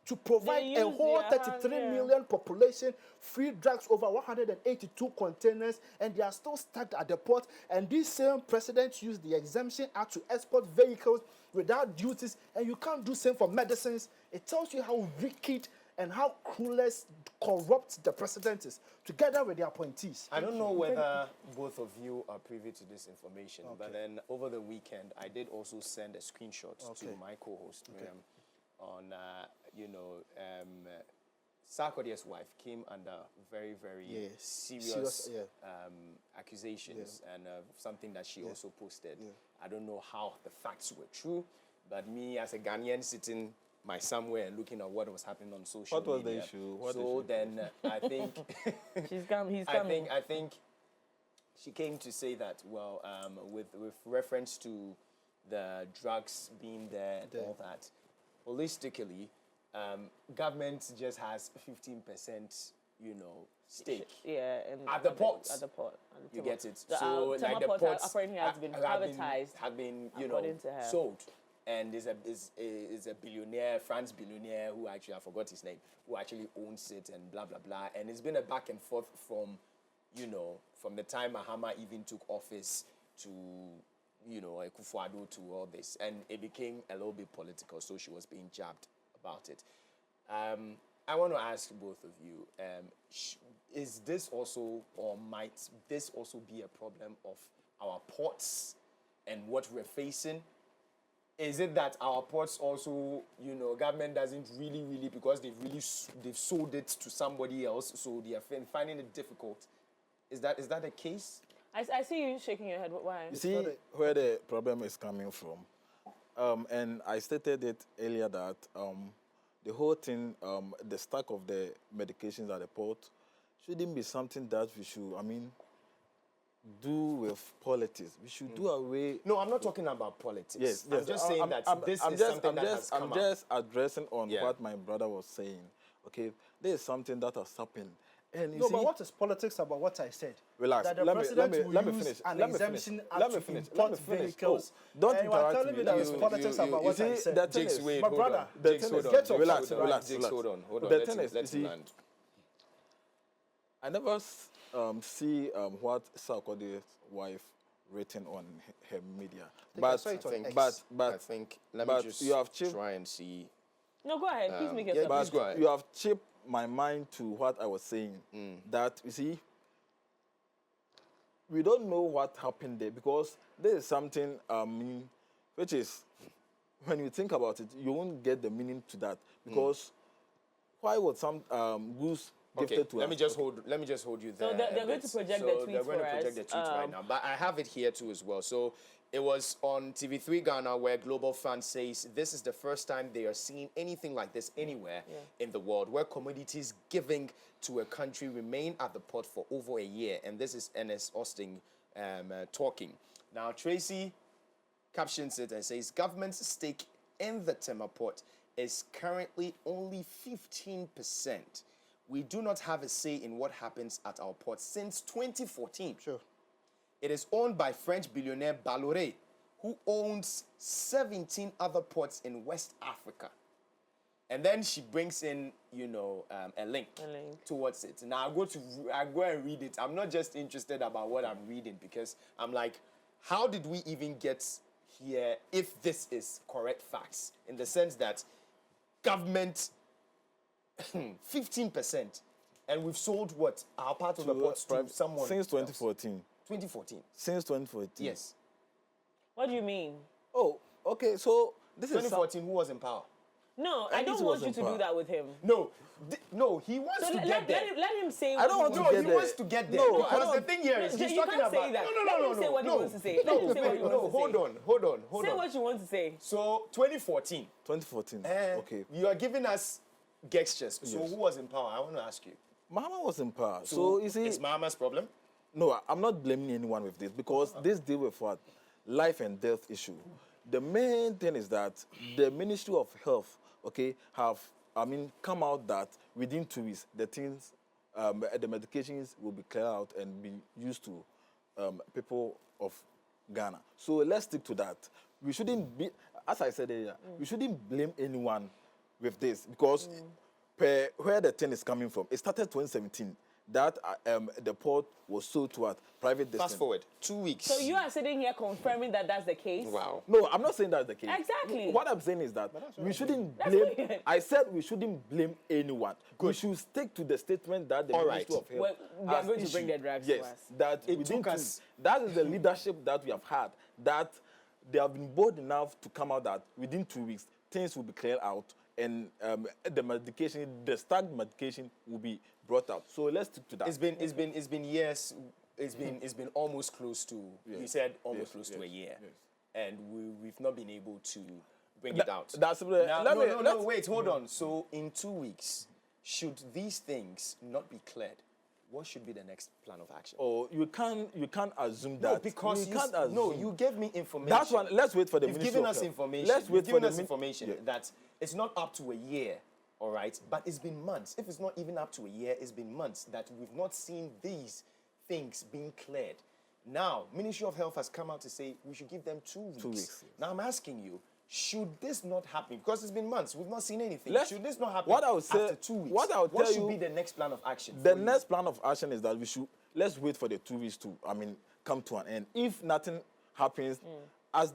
S5: to provide a whole 33 million population free drugs, over 182 containers, and they are still stuck at the port. And this same president used the Exemption Act to export vehicles without duties, and you can't do same for medicines. It tells you how wicked and how clueless, corrupt the president is, together with the appointees.
S3: I don't know whether both of you are privy to this information, but then over the weekend, I did also send a screenshot to my co-host, Miriam, on, Sarkodie's wife came under very, very serious accusations, and something that she also posted. I don't know how the facts were true, but me as a Ghanaian sitting somewhere and looking at what was happening on social media.
S2: What was the issue?
S3: I think
S1: he's coming.
S3: I think she came to say that, well, with reference to the drugs being there and all that, holistically, government just has 15%, stake. At the port.
S1: At the port.
S3: You get it.
S1: So
S3: like the ports
S1: apparently has been privatized.
S3: Have been,
S1: according to her,
S3: sold. And is a billionaire, France billionaire, who actually, I forgot his name, who actually owns it and blah, blah, blah. And it's been a back and forth from the time Mahama even took office to, Akufo-Addo to all this. And it became a little bit political, so she was being jabbed about it. I want to ask both of you, is this also, or might this also be a problem of our ports and what we're facing? Is it that our ports also, government doesn't really, because they've sold it to somebody else, so they are finding it difficult? Is that the case?
S1: I see you shaking your head. Why?
S2: You see where the problem is coming from. And I stated it earlier that the whole thing, the stack of the medications at the port, shouldn't be something that we should, do with politics. We should do away.
S3: No, I'm not talking about politics.
S2: Yes,
S3: I'm just saying that this is something that has come up.
S2: I'm just addressing on what my brother was saying. Okay, there is something that has happened. And you see,
S5: but what is politics about what I said?
S2: Relax.
S5: That the president will use an exemption act to import vehicles.
S2: Don't
S5: and you are
S2: interrupt
S5: telling
S2: me.
S5: me that it's politics about what I said.
S3: Jakes, wait,
S5: My
S3: hold
S5: brother,
S3: on. Jakes, hold on.
S2: Relax.
S3: Jakes, hold on.
S2: The thing is,
S3: Let him land.
S2: I never see what Sarkozy's wife written on her media.
S5: I saw it on X.
S3: I think, let me just
S2: you have chipped,
S3: try and see.
S1: No, go ahead. Please make
S3: yeah,
S1: yourself.
S3: please go ahead.
S2: you have chipped my mind to what I was saying. That, you see, we don't know what happened there because there is something, which is, when you think about it, you won't get the meaning to that because why would some goods
S3: Okay,
S2: gifted to
S3: let
S2: us?
S3: me just hold you there.
S1: So they're
S3: a
S1: going
S3: bit.
S1: to project
S3: So
S1: the tweets
S3: they're going to
S1: for
S3: project
S1: us.
S3: the tweets right now, but I have it here too as well. So it was on TV3 Ghana where Global Fund says this is the first time they are seeing anything like this anywhere in the world, where commodities giving to a country remain at the port for over a year, and this is Ernest Austin talking. Now Tracy captions it and says government's stake in the Tema port is currently only 15%. We do not have a say in what happens at our port since 2014.
S5: Sure.
S3: It is owned by French billionaire Bolloré, who owns 17 other ports in West Africa. And then she brings in, a link towards it. Now I go and read it. I'm not just interested about what I'm reading because I'm like, how did we even get here if this is correct facts? In the sense that government 15%, and we've sold what? Our part of the ports to someone
S2: since
S3: else.
S2: 2014.
S3: 2014.
S2: Since 2014.
S3: Yes.
S1: What do you mean?
S2: Oh, okay. So this is
S3: 2014, who was in power?
S1: No, I
S2: And
S1: don't
S2: this
S1: want you
S2: wasn't
S1: to do
S2: power.
S1: that with him.
S3: No, he wants
S1: So
S3: to get there.
S1: let him say.
S2: I don't
S1: what
S2: want
S1: he
S2: to
S3: No,
S2: get
S3: he
S2: there.
S3: wants to get there.
S2: No, I
S3: because
S2: don't-
S3: the thing here is
S1: No,
S3: he's
S1: you
S3: talking
S1: can't
S3: about.
S1: say that.
S3: No,
S1: Let him say what he wants to say. Let him say what he wants to say.
S3: hold on.
S1: Say what you want to say.
S3: So 2014.
S2: 2014. Okay.
S3: You are giving us gestures. So
S2: Yes.
S3: who was in power? I want to ask you.
S2: Mahama was in power. So you see,
S3: it's Mahama's problem.
S2: no, I'm not blaming anyone with this because this deal with what? Life and death issue. The main thing is that the Ministry of Health, okay, have come out that within 2 weeks the things, the medications will be cleared out and be used to people of Ghana. So let's stick to that. We shouldn't be, as I said earlier, we shouldn't blame anyone with this because where the thing is coming from, it started 2017. That the port was sold to a private
S3: Fast
S2: destination.
S3: forward 2 weeks.
S1: So you are sitting here confirming that that's the case?
S3: Wow.
S2: No, I'm not saying that's the case.
S1: Exactly.
S2: What I'm saying is that we shouldn't
S1: That's
S2: blame.
S1: weird.
S2: I said we shouldn't blame anyone. We should stick to the statement that the
S3: All
S2: Ministry
S3: right.
S2: of Health
S1: Well, they are
S2: has
S1: going to bring
S2: issued.
S1: their drugs to
S2: Yes,
S1: us.
S2: that
S3: It
S2: within
S3: took
S2: two-
S3: us-
S2: That is the leadership that we have had. That they have been bold enough to come out that within 2 weeks things will be cleared out and the medication, the stacked medication, will be brought out. So let's stick to that.
S3: It's been years. It's been almost close to. You said almost
S2: Yes,
S3: close to
S2: yes,
S3: a year,
S2: yes.
S3: and we've not been able to bring it out.
S2: That's
S3: Now,
S2: let me,
S3: no,
S2: let's-
S3: wait, hold on. So in 2 weeks, should these things not be cleared, what should be the next plan of action?
S2: Oh, you can't assume
S3: No,
S2: that.
S3: because
S2: you can't assume.
S3: no, you gave me information.
S2: That's one. Let's wait for the
S3: You've
S2: Ministry
S3: given
S2: of
S3: us
S2: Health.
S3: information.
S2: Let's wait
S3: You've
S2: for
S3: given
S2: the
S3: us information
S2: Yeah.
S3: that it's not up to a year, all right? But it's been months. If it's not even up to a year, it's been months that we've not seen these things being cleared. Now, Ministry of Health has come out to say we should give them 2 weeks.
S2: 2 weeks, yes.
S3: Now, I'm asking you, should this not happen? Because it's been months. We've not seen anything.
S2: Let's-
S3: Should this not happen
S2: what I would say-
S3: after 2 weeks?
S2: what I would
S3: what
S2: tell
S3: should
S2: you-
S3: be the next plan of action?
S2: The
S3: for you?
S2: next plan of action is that let's wait for the 2 weeks to come to an end. If nothing happens as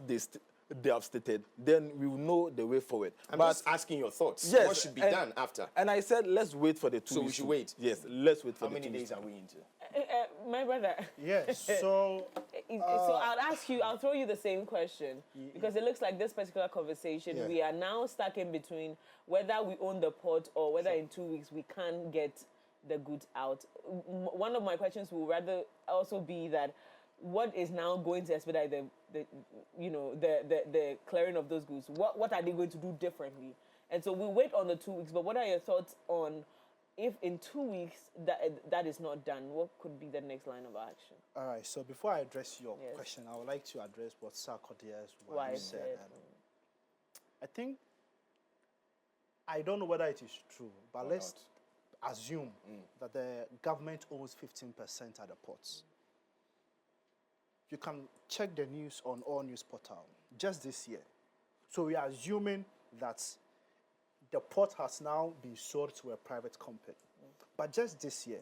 S2: they have stated, then we will know the way forward.
S3: I'm
S2: But
S3: just asking your thoughts.
S2: yes,
S3: What should be
S2: and-
S3: done after?
S2: And I said let's wait for the 2
S3: So we
S2: weeks.
S3: should
S2: to-
S3: wait?
S2: Yes, let's wait for
S3: How
S2: the
S3: many
S2: 2 weeks.
S3: days are we into?
S1: My brother.
S5: Yes. So
S1: So I'll ask you, I'll throw you the same question because it looks like this particular conversation,
S5: Yeah.
S1: we are now stuck in between whether we own the port or whether in 2 weeks we can get the goods out. One of my questions will rather also be that what is now going to expedite the clearing of those goods? What are they going to do differently? And so we wait on the 2 weeks, but what are your thoughts on if in 2 weeks that is not done, what could be the next line of action?
S5: all right. So before I address your
S1: Yes.
S5: question, I would like to address what Sarkodie's
S1: Why
S5: wife
S1: is
S5: said.
S1: it?
S5: I think I don't know whether it is true, but let's assume that the government owns 15% at the ports. You can check the news on all news portal just this year. So we are assuming that the port has now been sold to a private company. But just this year,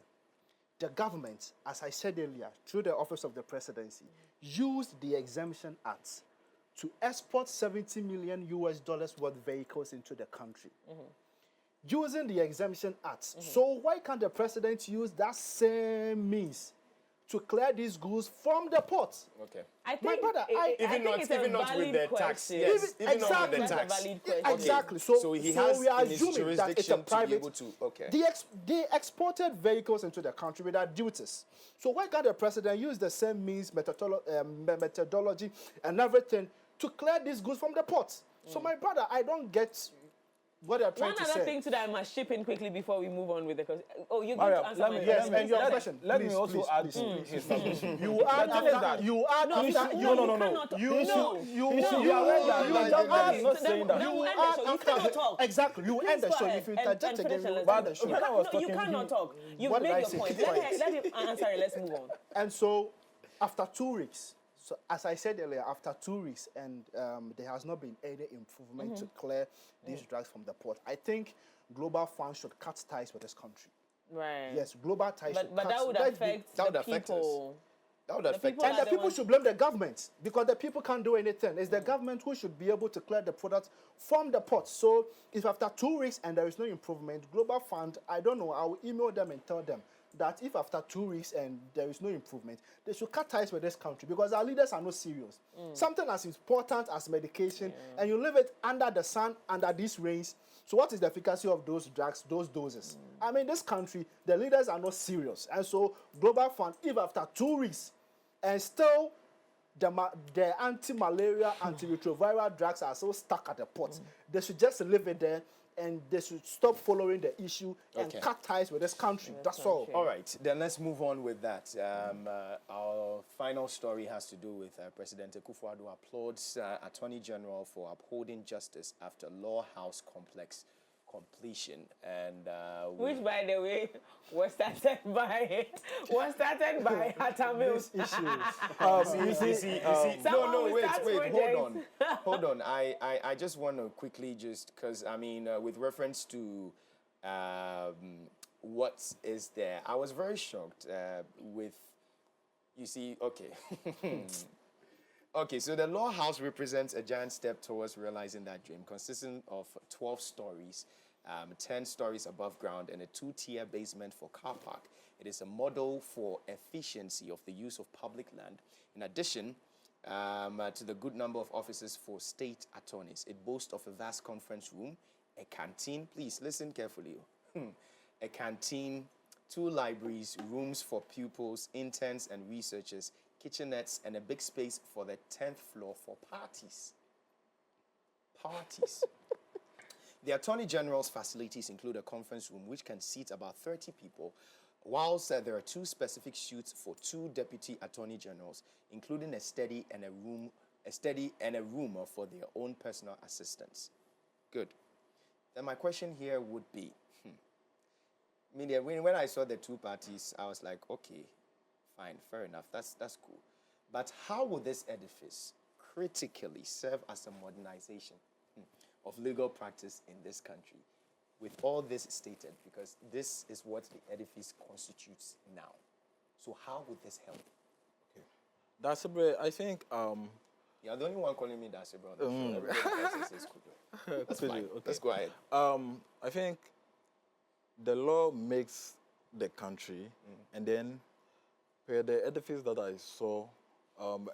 S5: the government, as I said earlier, through the Office of the Presidency, used the Exemption Act to export 70 million US dollars worth vehicles into the country. Using the Exemption Act. So why can't the president use that same means to clear these goods from the port?
S3: Okay.
S1: I think
S5: brother,
S3: Even not with the tax. Yes. Even not with the
S1: That's a
S3: tax.
S1: valid question.
S5: Exactly.
S3: So he has
S5: we are
S3: in his
S5: assuming that it's a
S3: jurisdiction to be
S5: private.
S3: able to. Okay.
S5: They exported vehicles into the country without duties. So why can't the president use the same means, methodology, and everything to clear these goods from the port? So my brother, I don't get what they're trying
S1: One
S5: to
S1: other
S5: say.
S1: thing to that I must chip in quickly before we move on with the question. Oh, you're going
S2: Mariam,
S1: to answer
S2: let
S1: my
S2: me-
S5: Yes,
S1: question.
S5: and your
S2: let-
S5: question.
S2: Let
S5: Please,
S2: me also
S5: please,
S2: add
S5: please.
S2: to his submission.
S5: You add
S2: The thing is
S5: after
S2: that-
S5: you add
S1: No,
S5: after
S1: you
S5: you
S1: cannot.
S2: You are aware that I'm not saying that.
S1: You
S5: add
S1: you
S5: after
S1: cannot talk.
S5: exactly you
S1: Please
S5: end the
S1: go
S5: show.
S1: ahead
S5: If you
S1: and
S5: interject
S1: finish
S5: again,
S1: and
S5: you
S1: let's
S5: end the
S1: move.
S5: show.
S2: when I was
S1: No, you
S2: talking,
S1: cannot talk. You've
S5: What did I
S1: made your
S5: say?
S1: point.
S5: Keep
S1: Let him answer it. Let's move on.
S5: And so, after 2 weeks, so as I said earlier, after 2 weeks, and there has not been any improvement to clear these drugs from the port, I think Global Fund should cut ties with this country.
S1: Right.
S5: Yes, global ties should
S1: But
S5: cut.
S1: that would
S5: let's be-
S1: affect
S3: that would
S1: the
S3: affect us.
S1: people.
S3: That would
S1: The
S3: affect
S1: people
S3: us.
S5: And the
S1: the
S5: people
S1: ones-
S5: should blame the government because the people can't do anything. It's the government who should be able to clear the product from the port. So if after 2 weeks and there is no improvement, Global Fund, I don't know, I will email them and tell them that if after 2 weeks and there is no improvement, they should cut ties with this country because our leaders are not serious. Something as important as medication, and you leave it under the sun, under these rains. So what is the efficacy of those drugs, those doses? I mean, this country, the leaders are not serious. And so Global Fund, if after 2 weeks and still the anti-malaria, antiretroviral drugs are so stuck at the port, they should just leave it there and they should stop following the issue and
S3: Okay.
S5: cut ties with this country. That's all.
S3: All right, then let's move on with that. Our final story has to do with President Akufo-Addo applauds Attorney General for upholding justice after Law House complex completion. And
S1: Which, by the way, was started by Atamil.
S3: you see,
S1: Someone
S3: no,
S1: will
S3: wait,
S1: start
S3: hold
S1: projects.
S3: on. Hold on. I just want to quickly just, because, I mean, with reference to what is there, I was very shocked with, you see, okay. Okay, so the Law House represents a giant step towards realizing that dream, consisting of 12 stories, 10 stories above ground, and a 2-tier basement for car park. It is a model for efficiency of the use of public land. In addition to the good number of offices for state attorneys, it boasts of a vast conference room, a canteen. Please listen carefully. A canteen, 2 libraries, rooms for pupils, interns, and researchers, kitchenettes, and a big space for the 10th floor for parties. Parties. The Attorney General's facilities include a conference room which can seat about 30 people, whilst there are 2 specific suites for 2 deputy Attorney Generals, including a study and a room for their own personal assistants. Good. Then my question here would be, I mean, when I saw the 2 parties, I was like, okay, fine, fair enough, that's cool. But how will this edifice critically serve as a modernization of legal practice in this country? With all this stated, because this is what the edifice constitutes now. So how would this help?
S2: Dasebre, I think
S3: You're the only one calling me Dasebre. Everybody else says Kudo. That's fine.
S2: okay.
S3: Let's go ahead.
S2: I think the law makes the country, and then per the edifice that I saw,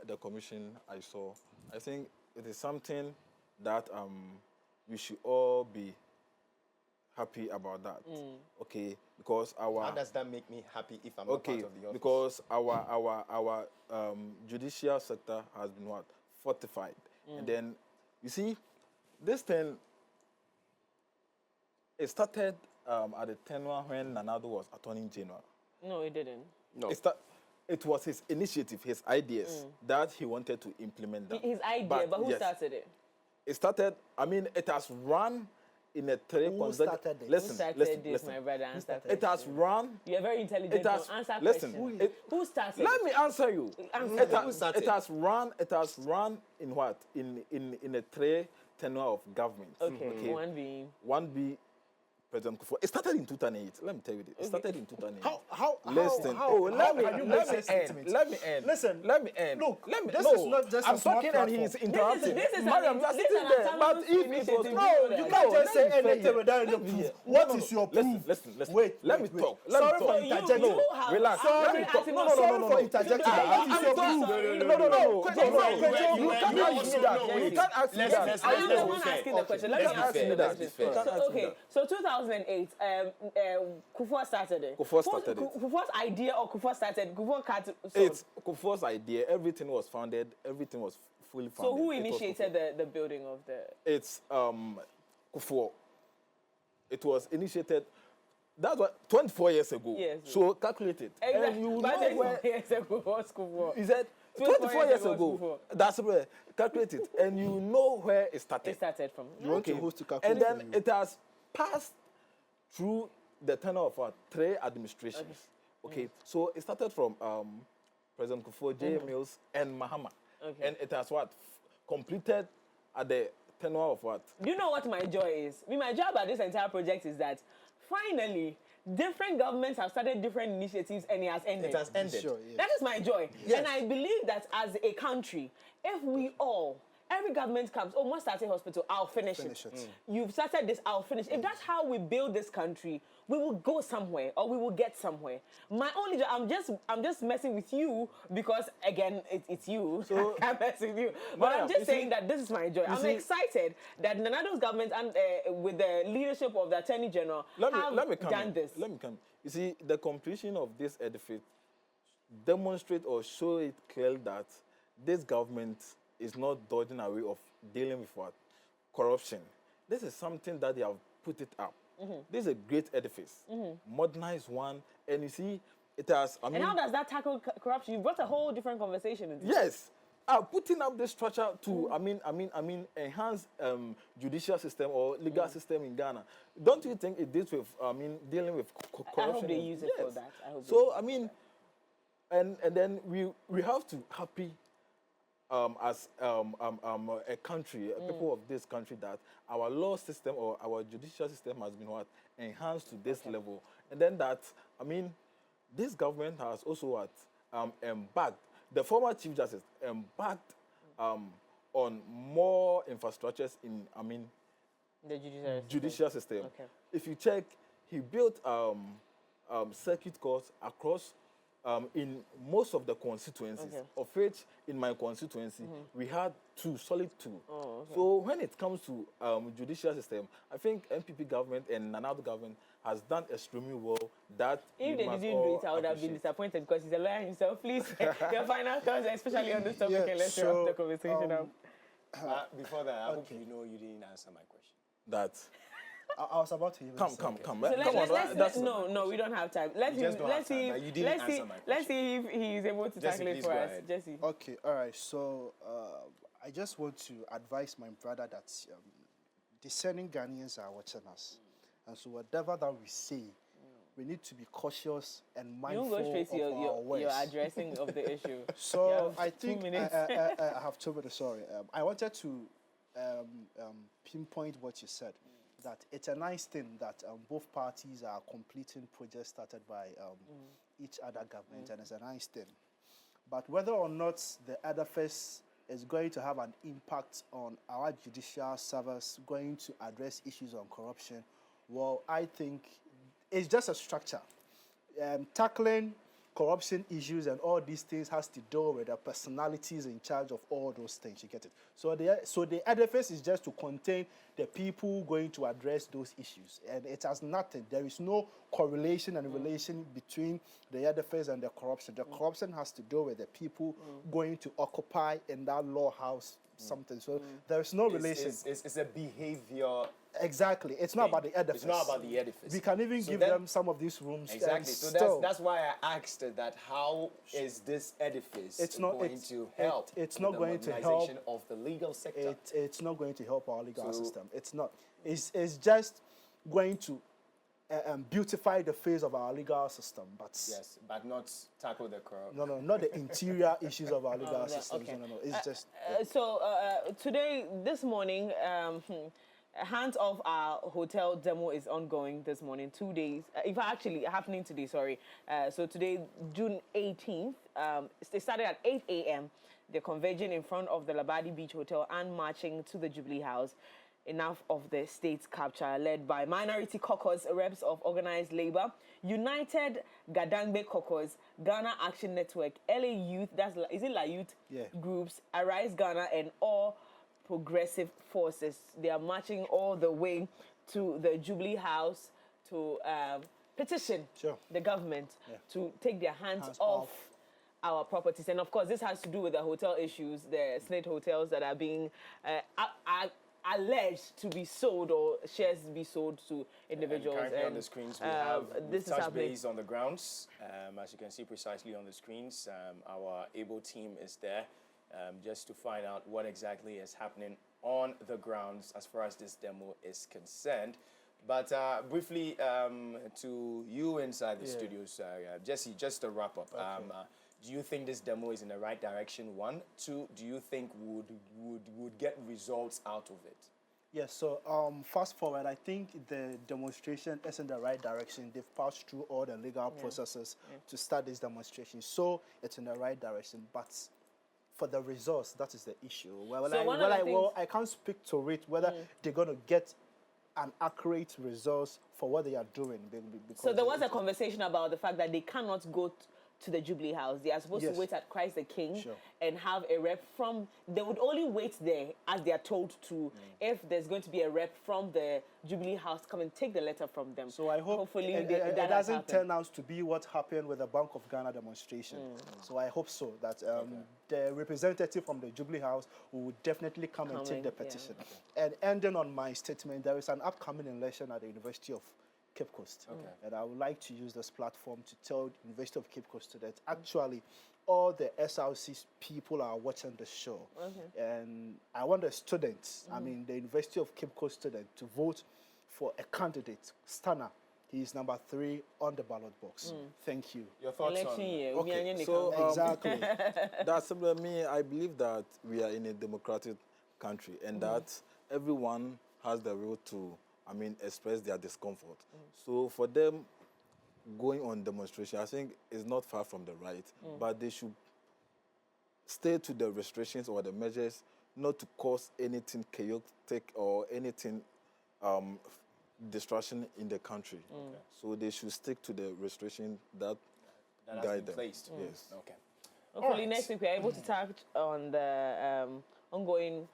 S2: the commission I saw, I think it is something that we should all be happy about that. Okay, because our
S3: How does that make me happy if I'm not part
S2: okay,
S3: of the office?
S2: because our judicial sector has been what fortified, and then you see this thing. It started at the tenure when Nanado was Attorney General.
S1: No, it didn't.
S3: No.
S2: It was his initiative, his ideas that he wanted to implement that.
S1: His idea, but who
S2: yes,
S1: started it?
S2: It started. I mean, it has run in a 3
S5: Who started it?
S2: Listen,
S1: Who started
S2: listen,
S1: this,
S2: listen.
S1: my brother? Answer
S2: It has
S1: question.
S2: run.
S1: You're very intelligent.
S2: It has.
S1: Now answer
S2: Listen.
S1: question. Who started
S2: Let
S1: it?
S2: me answer you.
S1: Answer
S2: It,
S1: it.
S3: Who started?
S2: it has run. It has run in what? In a 3 tenure of government.
S1: Okay, one being.
S2: One be President Kufuor. It started in 2008. Let me tell you this. It started in 2008.
S5: Listen.
S2: Let me
S5: can you make such statements?
S2: Let me end.
S5: Listen.
S2: Let me end.
S5: Look,
S2: let me.
S5: this
S2: No,
S5: is not just
S2: I'm
S5: a small
S2: talking and he's
S5: platform.
S2: interrupting.
S1: This is
S2: Mariam, you are
S1: this is
S2: sitting
S1: an
S2: there. But
S1: autonomous
S2: if it was
S1: initiative.
S2: no,
S5: You can't just say anything without any
S2: Let me
S5: proof.
S2: hear.
S5: What is your proof?
S2: Listen.
S5: Wait,
S2: let me
S5: wait.
S2: talk.
S5: Sorry for
S2: Let me talk.
S5: interjecting.
S1: You have
S2: Relax.
S1: actually
S2: Let me talk.
S1: asking
S2: No,
S1: us-
S5: Sorry for interjecting. What is your proof?
S2: You can't ask me that. You can't ask me that.
S1: I am the
S3: let's
S1: one
S3: be fair.
S1: asking the question. Let
S3: Let's
S1: me
S3: be
S1: ask
S3: fair.
S1: you the
S3: Let's be
S1: question.
S3: fair.
S1: So, okay, so 2008, Kufuor started it.
S2: Kufuor started it.
S1: Kufuor's idea or Kufuor started? Kufuor cut. So
S2: It's Kufuor's idea. Everything was founded. Everything was fully funded.
S1: who
S2: It was
S1: initiated
S2: Kufuor.
S1: the building of the?
S2: It's Kufuor. It was initiated. That was 24 years ago.
S1: Yes.
S2: So calculate it. And you will
S1: But
S2: know where.
S1: years ago was Kufuor.
S2: Is that 24 years ago? That's where. Calculate it. And you know where it started.
S1: It started from.
S5: You want to host to calculate
S2: And then
S5: for you.
S2: it has passed through the tenure of our 3 administrations. Okay. So it started from President Kufuor, J. Mills, and Mahama.
S1: Okay.
S2: And it has what? Completed at the tenure of what?
S1: Do you know what my joy is? My joy about this entire project is that finally different governments have started different initiatives and it has ended.
S3: It has ended.
S5: Sure, yes.
S1: That is my joy.
S5: Yes.
S1: And I believe that as a country, if we all, every government comes, oh, once started hospital, I'll finish
S5: Finish
S1: it.
S5: it.
S1: You've started this, I'll finish. If that's how we build this country, we will go somewhere or we will get somewhere. My only joy, I'm just messing with you because again, it's you. So I can't mess with you. But
S2: Mariam,
S1: I'm just
S2: you
S1: saying
S2: see-
S1: that this is my joy. I'm
S2: see-
S1: excited that Nanado's government and with the leadership of the Attorney General
S2: Let
S1: have
S2: me come
S1: done
S2: in.
S1: this.
S2: Let me come. You see, the completion of this edifice demonstrate or show it clear that this government is not dodging away of dealing with what? Corruption. This is something that they have put it up. This is a great edifice, modernized one, and you see, it has. I mean,
S1: And how does that tackle corruption? You brought a whole different conversation into
S2: yes, putting up this structure to, enhance judicial system or legal system in Ghana. Don't you think it deals with, dealing with corruption?
S1: I hope they use it for
S2: Yes.
S1: that. I hope they
S2: So
S1: use
S2: I mean, and then we have to happy as a country, people of this country, that our law system or our judicial system has been what enhanced to this level, and then that this government has also what embarked. The former Chief Justice embarked on more infrastructures in
S1: the
S2: judicial system.
S1: Okay.
S2: If you check, he built circuit courts across in most of the constituencies,
S1: Okay.
S2: of which in my constituency we had solid two.
S1: Oh, okay.
S2: So when it comes to judicial system, I think NPP government and another government has done extremely well. That
S1: If
S2: we
S1: they
S2: must
S1: didn't do
S2: all
S1: it, I would have been
S2: appreciate.
S1: disappointed because he's a lawyer himself. Please, your final thoughts, especially on this topic,
S5: Yeah,
S1: and let's
S5: so,
S1: wrap the conversation up.
S3: Before that, I hope you know you didn't answer my question.
S2: That
S5: I was about to even
S2: come.
S5: say,
S1: So
S2: Come
S1: let's
S2: on.
S1: no, we don't have time. Let's
S3: You just don't
S1: let's
S3: have time,
S1: see.
S3: but you didn't
S1: Let's
S3: answer
S1: see.
S3: my
S1: Let's see if he's able to
S3: Jesse,
S1: tackle it
S3: please
S1: for
S3: go
S1: us,
S3: ahead.
S1: Jesse.
S5: Okay, all right. So I just want to advise my brother that discerning Ghanaians are watching us, and so whatever that we say, we need to be cautious and
S1: You
S5: mindful
S1: go straight to
S5: of our words.
S1: your addressing of the issue. You
S5: So
S1: have
S5: I
S1: 2
S5: think
S1: minutes.
S5: I have 2 minutes. Sorry, I wanted to pinpoint what you said. That it's a nice thing that both parties are completing projects started by each other government, and it's a nice thing. But whether or not the edifice is going to have an impact on our judicial service, going to address issues on corruption, well, I think it's just a structure. Tackling corruption issues and all these things has to do with the personalities in charge of all those things. You get it? So the edifice is just to contain the people going to address those issues, and it has nothing. There is no correlation and relation between the edifice and the corruption. The corruption has to do with the people going to occupy in that law house something. So there is no relation.
S3: It's a behavior.
S5: Exactly. It's not about the edifice.
S3: It's not about the edifice.
S5: We can even
S3: So
S5: give
S3: then-
S5: them some of these rooms. and
S3: Exactly. So
S5: still,
S3: that's why I asked that how is this edifice going to help?
S5: it's
S3: with
S5: not
S3: the
S5: going to help.
S3: modernization of the legal sector?
S5: It's not going to help our legal
S3: So-
S5: system. It's not. It's just going to beautify the face of our legal system. But
S3: Yes, but not tackle the corruption.
S5: no, not the interior issues of our legal
S1: yeah,
S5: system.
S1: okay.
S5: No. It's just.
S1: So today, this morning, Hands Off Our Hotel demo is ongoing this morning, 2 days. In fact, actually, happening today, sorry. So today, June 18th, it started at 8 a.m. They're converging in front of the Labadi Beach Hotel and marching to the Jubilee House. Enough of the state's capture, led by Minority Caucus, reps of organized labor, United Gadangbe Caucus, Ghana Action Network, LA Youth, is it La Youth?
S5: Yeah.
S1: Groups, Arise Ghana, and all progressive forces. They are marching all the way to the Jubilee House to petition the government to take their hands off our properties. And of course, this has to do with the hotel issues, the SNIT hotels that are being alleged to be sold, or shares to be sold to individuals.
S3: And currently on the screens we have
S1: this is
S3: touch base on the grounds. As you can see precisely on the screens, our able team is there just to find out what exactly is happening on the grounds as far as this demo is concerned. But briefly to you inside the studios, Jesse, just to wrap up. Do you think this demo is in the right direction? 1, 2, do you think would get results out of it?
S5: Yes, so fast forward, I think the demonstration is in the right direction. They've passed through all the legal processes to start this demonstration. So it's in the right direction. But for the results, that is the issue. I can't speak to it, whether they're going to get an accurate results for what they are doing.
S1: So there was a conversation about the fact that they cannot go to the Jubilee House. They are supposed to wait at Christ the King and have a rep from... They would only wait there, as they are told to, if there's going to be a rep from the Jubilee House come and take the letter from them.
S5: So I hope
S1: hopefully
S5: it doesn't turn out to be what happened with the Bank of Ghana demonstration. So I hope so, that the representative from the Jubilee House will definitely come and take the petition. And ending on my statement, there is an upcoming election at the University of Cape Coast. And I would like to use this platform to tell University of Cape Coast that actually all the SRC people are watching the show. And I want the students, I mean the University of Cape Coast students, to vote for a candidate, Stana. He is number 3 on the ballot box. Thank you.
S3: Your thoughts
S1: Election
S3: on
S1: year.
S2: Okay, so
S5: exactly.
S2: That's similar to me. I believe that we are in a democratic country and that everyone has the right to express their discomfort. So for them going on demonstration, I think is not far from the right, but they should stay to the restrictions or the measures, not to cause anything chaotic or anything distraction in the country. So they should stick to the restriction that guide them.
S3: Placed.
S2: Yes.
S3: Okay.
S1: Hopefully next week we're able to touch on the ongoing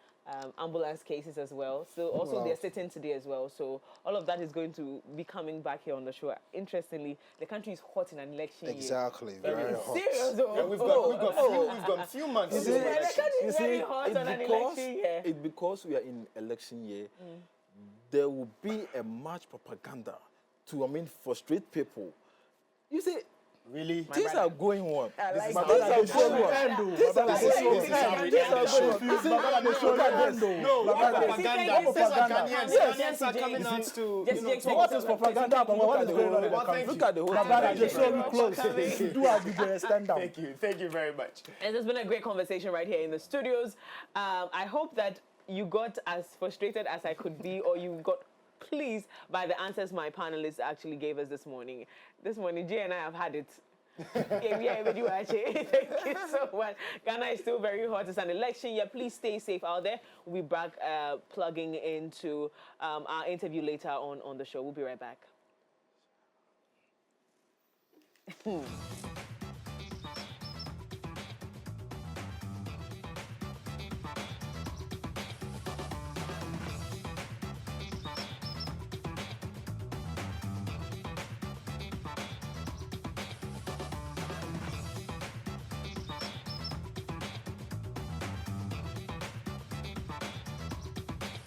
S1: ambulance cases as well. So also they're sitting today as well. So all of that is going to be coming back here on the show. Interestingly, the country is hot in an election year.
S5: Exactly. Very hot.
S1: Serious though.
S3: Yeah, we've got a few months.
S1: The country is very hot on an election year.
S2: It's because we are in election year, there will be a much propaganda to frustrate people. You see,
S3: really?
S2: Things are going on.
S1: Things
S2: are going on.
S3: Ghanaians are coming out to...
S5: So what is propaganda about what is going on in the country?
S2: Look at the whole
S5: Just show me close. Do a video, stand down.
S3: Thank you very much.
S1: And there's been a great conversation right here in the studios. I hope that you got as frustrated as I could be, or you got pleased by the answers my panelists actually gave us this morning. This morning, Jay and I have had it. Thank you so much. Ghana is still very hot. It's an election year. Please stay safe out there. We'll be back plugging into our interview later on the show. We'll be right back.